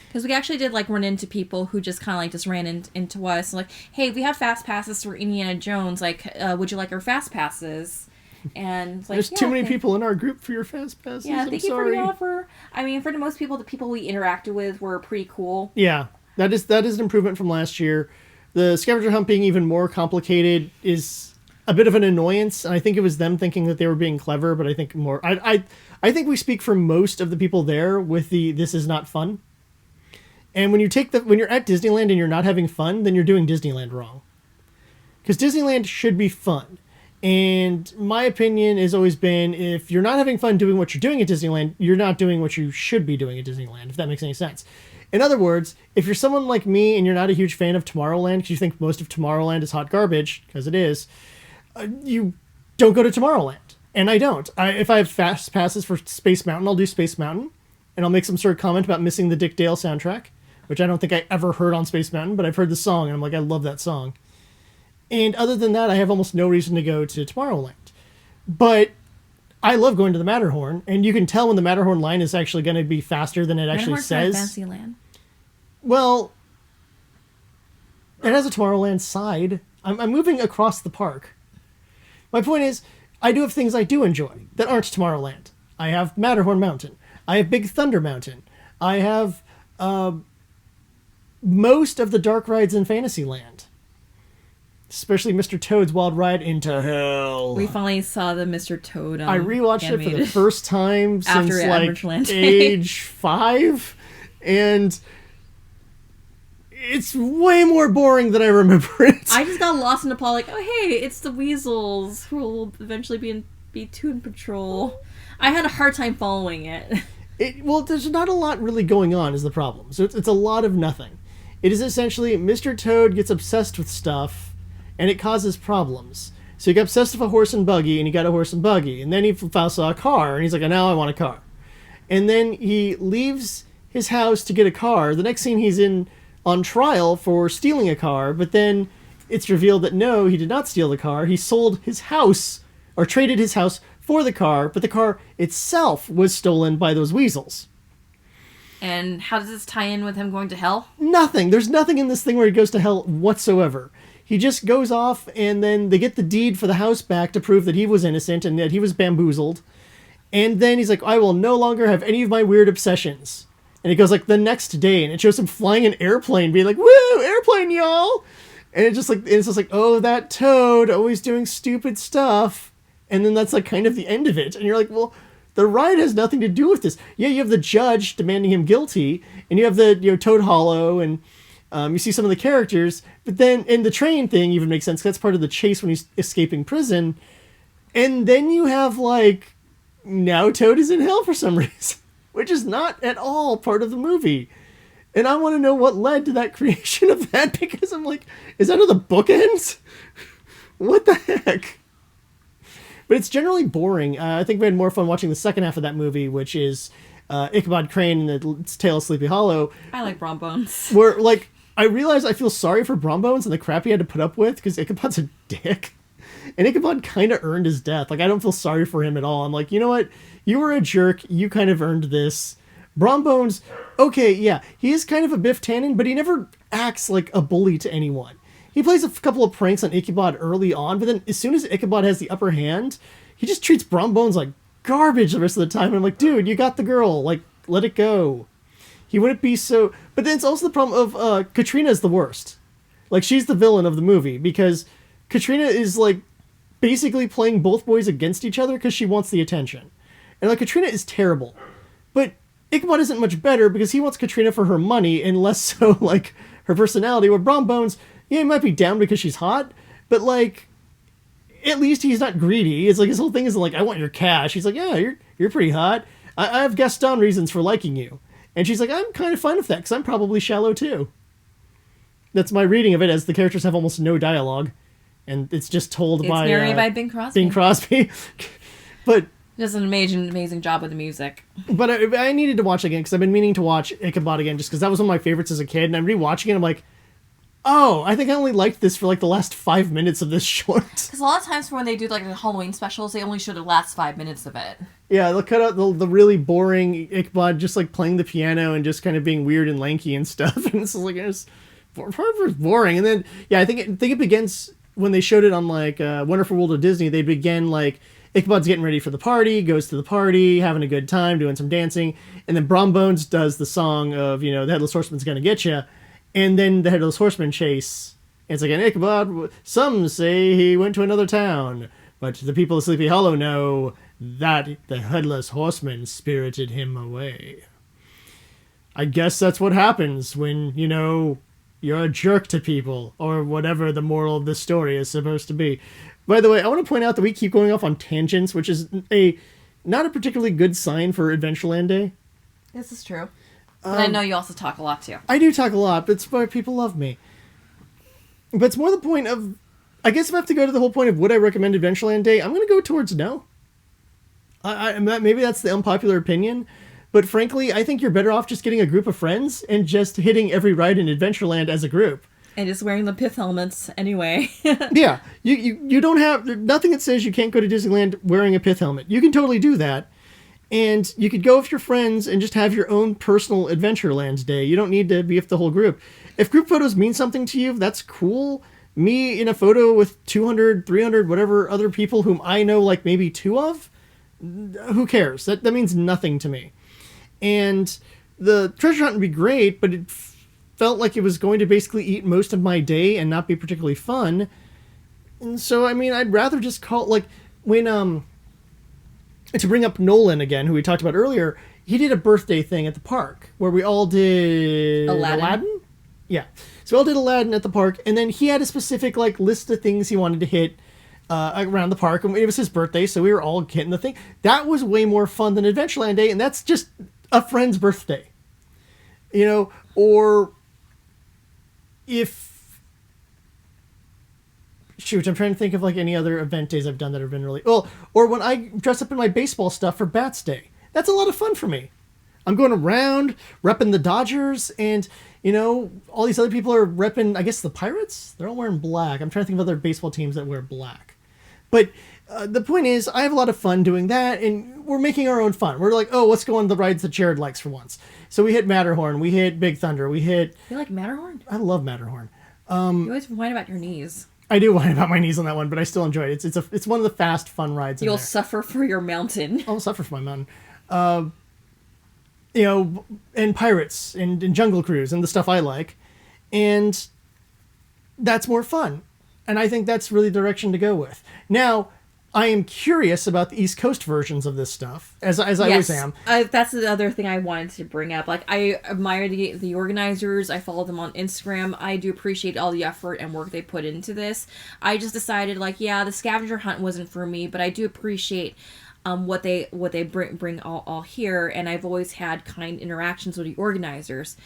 Because we actually did like run into people who just kind of like just ran into us. Like, hey, we have fast passes for Indiana Jones. Like, would you like our fast passes? And like, there's too many people in our group for your fast passes. Yeah, I'm thank sorry. you for the offer. I mean, for the most people, the people we interacted with were pretty cool. Yeah, that is an improvement from last year. The scavenger hunt being even more complicated is a bit of an annoyance, and I think it was them thinking that they were being clever. But I think I think we speak for most of the people there with the "this is not fun." And when you're at Disneyland and you're not having fun, then you're doing Disneyland wrong. Because Disneyland should be fun. And my opinion has always been, if you're not having fun doing what you're doing at Disneyland, you're not doing what you should be doing at Disneyland, if that makes any sense. In other words, if you're someone like me and you're not a huge fan of Tomorrowland, because you think most of Tomorrowland is hot garbage, because it is, you don't go to Tomorrowland. And I don't. If I have fast passes for Space Mountain, I'll do Space Mountain. And I'll make some sort of comment about missing the Dick Dale soundtrack, which I don't think I ever heard on Space Mountain, but I've heard the song, and I'm like, I love that song. And other than that, I have almost no reason to go to Tomorrowland. But I love going to the Matterhorn, and you can tell when the Matterhorn line is actually going to be faster than it actually says. Fantasyland. Well, it has a Tomorrowland side. I'm moving across the park. My point is, I do have things I do enjoy that aren't Tomorrowland. I have Matterhorn Mountain. I have Big Thunder Mountain. I have... most of the dark rides in Fantasyland. Especially Mr. Toad's Wild Ride into Hell. We finally saw the Mr. Toad I rewatched animated. it for the first time since After like Adventureland. age 5, and it's way more boring than I remember it. I just got lost in the plot, like, oh hey, it's the weasels who will eventually be Toon Patrol. I had a hard time following it. Well, there's not a lot really going on is the problem. So it's a lot of nothing. It is essentially Mr. Toad gets obsessed with stuff, and it causes problems. So he got obsessed with a horse and buggy, and he got a horse and buggy. And then he saw a car, and he's like, oh, now I want a car. And then he leaves his house to get a car. The next scene, he's on trial for stealing a car, but then it's revealed that no, he did not steal the car. He sold his house, or traded his house for the car, but the car itself was stolen by those weasels. And how does this tie in with him going to hell? Nothing. There's nothing in this thing where he goes to hell whatsoever. He just goes off, and then they get the deed for the house back to prove that he was innocent and that he was bamboozled. And then he's like, I will no longer have any of my weird obsessions. And it goes like the next day, and it shows him flying an airplane, being like, woo, airplane, y'all! And it's just like, oh, that Toad, always doing stupid stuff. And then that's like kind of the end of it. And you're like, well, the ride has nothing to do with this. Yeah, you have the judge demanding him guilty, and you have the Toad Hollow, and you see some of the characters, but then in the train thing even makes sense. That's part of the chase when he's escaping prison. And then you have like, now Toad is in hell for some reason, which is not at all part of the movie. And I want to know what led to that creation of that, because I'm like, is that how the book ends? What the heck? But it's generally boring. I think we had more fun watching the second half of that movie, which is Ichabod Crane and the Tale of Sleepy Hollow. I like Brom Bones. Where, like, I realize I feel sorry for Brom Bones and the crap he had to put up with, because Ichabod's a dick. And Ichabod kind of earned his death. Like, I don't feel sorry for him at all. I'm like, you know what? You were a jerk. You kind of earned this. Brom Bones, okay, yeah, he is kind of a Biff Tannen, but he never acts like a bully to anyone. He plays a couple of pranks on Ichabod early on, but then as soon as Ichabod has the upper hand, he just treats Brom Bones like garbage the rest of the time. And I'm like, dude, you got the girl. Like, let it go. He wouldn't be so... But then it's also the problem of Katrina's the worst. Like, she's the villain of the movie, because Katrina is, like, basically playing both boys against each other because she wants the attention. And, like, Katrina is terrible. But Ichabod isn't much better because he wants Katrina for her money and less so, like, her personality. Where Brom Bones, yeah, he might be down because she's hot, but, like, at least he's not greedy. It's like, his whole thing isn't like, I want your cash. He's like, yeah, you're pretty hot. I have Gaston reasons for liking you. And she's like, I'm kind of fine with that because I'm probably shallow too. That's my reading of it, as the characters have almost no dialogue. And it's just told It's by... narrated by Bing Crosby. Bing Crosby. But... Does an amazing job with the music. But I needed to watch it again because I've been meaning to watch Ichabod again just because that was one of my favorites as a kid. And I'm rewatching it, I'm like, oh, I think I only liked this for like the last 5 minutes of this short. Because a lot of times when they do like the Halloween specials, they only show the last 5 minutes of it. Yeah, they'll cut out the really boring Ichabod just like playing the piano and just kind of being weird and lanky and stuff. And it's like, it's boring. And then, yeah, I think it begins when they showed it on like Wonderful World of Disney. They begin like, Ichabod's getting ready for the party, goes to the party, having a good time, doing some dancing, and then Brom Bones does the song of, the Headless Horseman's gonna get you, and then the Headless Horseman chase. It's like, an Ichabod, some say he went to another town, but the people of Sleepy Hollow know that the Headless Horseman spirited him away. I guess that's what happens when, you're a jerk to people, or whatever the moral of this story is supposed to be. By the way, I want to point out that we keep going off on tangents, which is not a particularly good sign for Adventureland Day. This is true. But I know you also talk a lot, too. I do talk a lot, but it's why people love me. But it's more the point of... I guess if I have to go to the whole point of would I recommend Adventureland Day, I'm going to go towards no. Maybe that's the unpopular opinion, but frankly, I think you're better off just getting a group of friends and just hitting every ride in Adventureland as a group. And just wearing the pith helmets anyway. Yeah, you don't have... Nothing that says you can't go to Disneyland wearing a pith helmet. You can totally do that. And you could go with your friends and just have your own personal Adventureland Day. You don't need to be with the whole group. If group photos mean something to you, that's cool. Me in a photo with 200, 300, whatever other people whom I know like maybe 2 of, who cares? That means nothing to me. And the treasure hunt would be great, but felt like it was going to basically eat most of my day and not be particularly fun. And so, I mean, I'd rather just call, like, when, to bring up Nolan again, who we talked about earlier, he did a birthday thing at the park where we all did Aladdin? Yeah. So we all did Aladdin at the park, and then he had a specific, like, list of things he wanted to hit around the park, and it was his birthday, so we were all hitting the thing. That was way more fun than Adventureland Day, and that's just a friend's birthday. You know, or if... Shoot, I'm trying to think of, like, any other event days I've done that have been really... Well, or when I dress up in my baseball stuff for Bats Day. That's a lot of fun for me. I'm going around, repping the Dodgers, and, you know, all these other people are repping, I guess, the Pirates? They're all wearing black. I'm trying to think of other baseball teams that wear black. But the point is, I have a lot of fun doing that, and we're making our own fun. We're like, oh, let's go on the rides that Jared likes for once. So we hit Matterhorn, we hit Big Thunder, we hit... You like Matterhorn? I love Matterhorn. You always whine about your knees. I do whine about my knees on that one, but I still enjoy it. It's one of the fast, fun rides in You'll there. suffer for your mountain. I'll suffer for my mountain. You know, and Pirates and Jungle Cruise and the stuff I like. And that's more fun. And I think that's really the direction to go with. Now, I am curious about the East Coast versions of this stuff, as I always am. That's the other thing I wanted to bring up. Like, I admire the organizers. I follow them on Instagram. I do appreciate all the effort and work they put into this. I just decided, like, yeah, the scavenger hunt wasn't for me, but I do appreciate what they bring all here, and I've always had kind interactions with the organizers.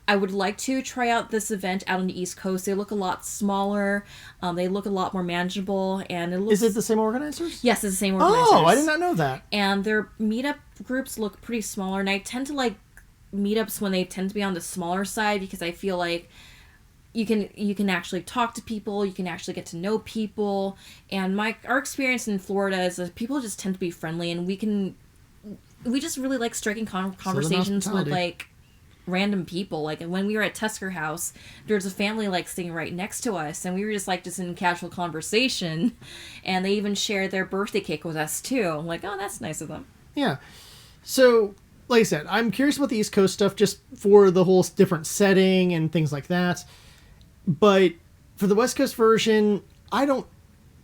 I would like to try out this event out on the East Coast. They look a lot smaller. They look a lot more manageable, and it looks... Is it the same organizers? Yes, it's the same organizers. Oh, I did not know that. And their meetup groups look pretty smaller, and I tend to like meetups when they tend to be on the smaller side, because I feel like you can actually talk to people, you can actually get to know people, and our experience in Florida is that people just tend to be friendly, and we just really like striking conversations with like random people. Like when we were at Tusker House, there's a family like sitting right next to us, and we were just in casual conversation, and they even shared their birthday cake with us too. I'm like, oh, that's nice of them. Yeah. So, like I said, I'm curious about the East Coast stuff just for the whole different setting and things like that. But for the West Coast version, I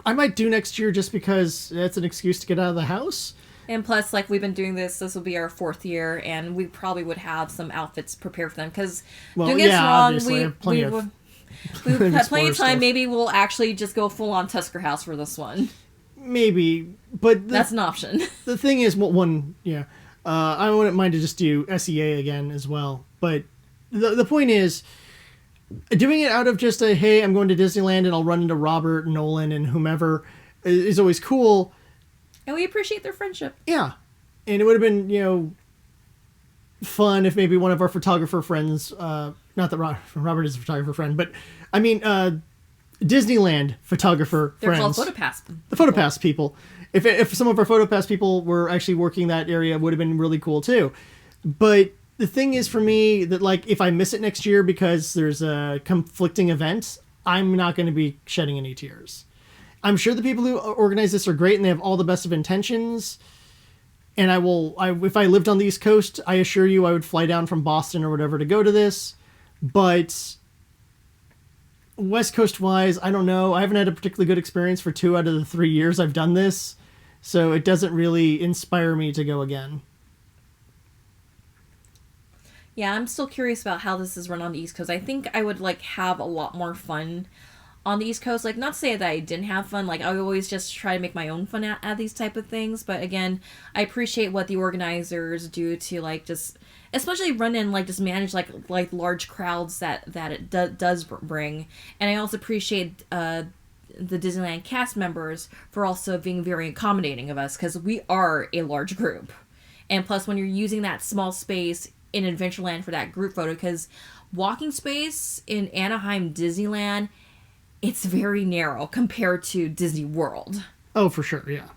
might do next year just because that's an excuse to get out of the house. And plus, like, we've been doing this will be our 4th year, and we probably would have some outfits prepared for them, because, don't get us wrong, we have plenty of time. Maybe we'll actually just go full on Tusker House for this one. Maybe, but that's an option. The thing is, I wouldn't mind to just do SEA again as well. But the point is, doing it out of just a, hey, I'm going to Disneyland and I'll run into Robert, Nolan, and whomever is always cool. And we appreciate their friendship. Yeah. And it would have been, fun if maybe one of our photographer friends, not that Robert is a photographer friend, but I mean, Disneyland photographer They're friends. They're called PhotoPass people. The PhotoPass people. If some of our PhotoPass people were actually working that area, it would have been really cool too. But the thing is for me that, like, if I miss it next year because there's a conflicting event, I'm not going to be shedding any tears. I'm sure the people who organize this are great and they have all the best of intentions. And if I lived on the East Coast, I assure you I would fly down from Boston or whatever to go to this. But West Coast wise, I don't know. I haven't had a particularly good experience for 2 out of the 3 years I've done this. So it doesn't really inspire me to go again. Yeah, I'm still curious about how this is run on the East Coast. I think I would have a lot more fun on the East Coast. Like, not to say that I didn't have fun. Like, I always just try to make my own fun at these type of things. But again, I appreciate what the organizers do to just, especially run and just manage like large crowds that it does bring. And I also appreciate the Disneyland cast members for also being very accommodating of us, because we are a large group. And plus, when you're using that small space in Adventureland for that group photo, because walking space in Anaheim Disneyland, it's very narrow compared to Disney World. Oh, for sure, yeah.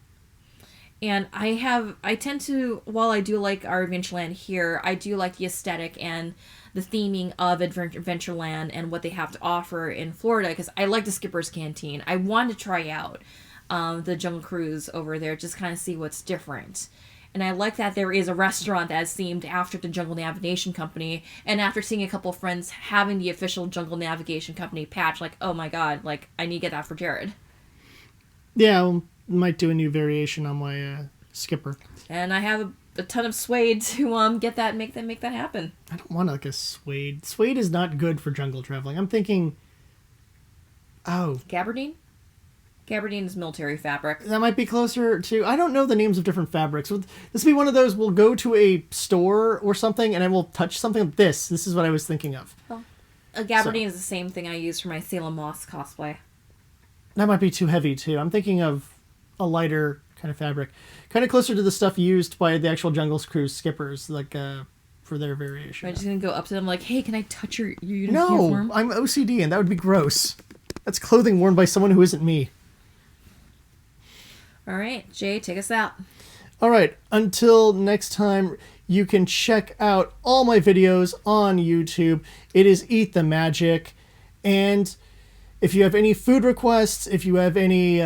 And I tend to, while I do like our Adventureland here, I do like the aesthetic and the theming of Adventureland and what they have to offer in Florida, because I like the Skipper's Canteen. I want to try out the Jungle Cruise over there, just kind of see what's different. And I like that there is a restaurant that is themed after the Jungle Navigation Company. And after seeing a couple friends having the official Jungle Navigation Company patch, like, oh my god, like, I need to get that for Jared. Yeah, I might do a new variation on my skipper. And I have a ton of suede to get that, make that happen. I don't want like a suede. Suede is not good for jungle traveling. I'm thinking, Gabardine? Gabardine is military fabric. that might be closer to. I don't know the names of different fabrics. This will be one of those. We'll go to a store or something, and I will touch something. This is what I was thinking of. Well, a gabardine is the same thing I use for my Salem Moss cosplay. That might be too heavy too. I'm thinking of a lighter kind of fabric, kind of closer to the stuff used by the actual Jungle Cruise skippers, like for their variation. I'm just gonna go up to them like, "Hey, can I touch your uniform?" No, I'm OCD, and that would be gross. That's clothing worn by someone who isn't me. All right, Jay, take us out. All right, until next time, you can check out all my videos on YouTube. It is Eat the Magic. And if you have any food requests, if you have any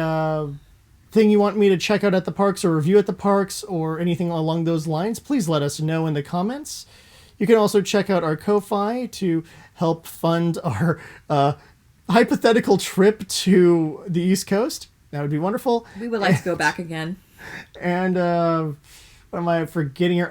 thing you want me to check out at the parks or review at the parks or anything along those lines, please let us know in the comments. You can also check out our Ko-Fi to help fund our hypothetical trip to the East Coast. That would be wonderful. We would like to go back again. And what am I forgetting here?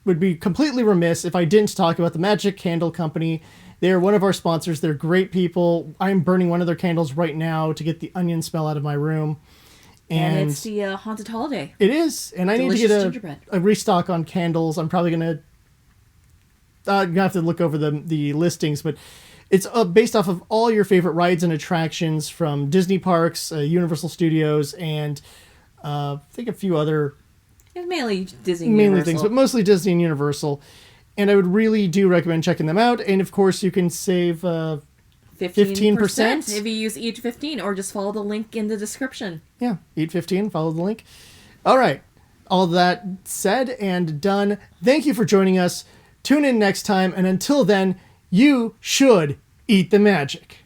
Would be completely remiss if I didn't talk about the Magic Candle Company. They're one of our sponsors. They're great people. I'm burning one of their candles right now to get the onion smell out of my room. And it's the Haunted Holiday. It is. And I need to get a restock on candles. I'm probably going to have to look over the listings, but it's based off of all your favorite rides and attractions from Disney parks, Universal Studios, and I think a few other... It's mainly Disney and Universal. Things, but mostly Disney and Universal. And I would really do recommend checking them out. And of course, you can save 15% if you use Eat 15 or just follow the link in the description. Yeah, Eat 15, follow the link. All right. All that said and done, thank you for joining us. Tune in next time. And until then, you should eat the magic.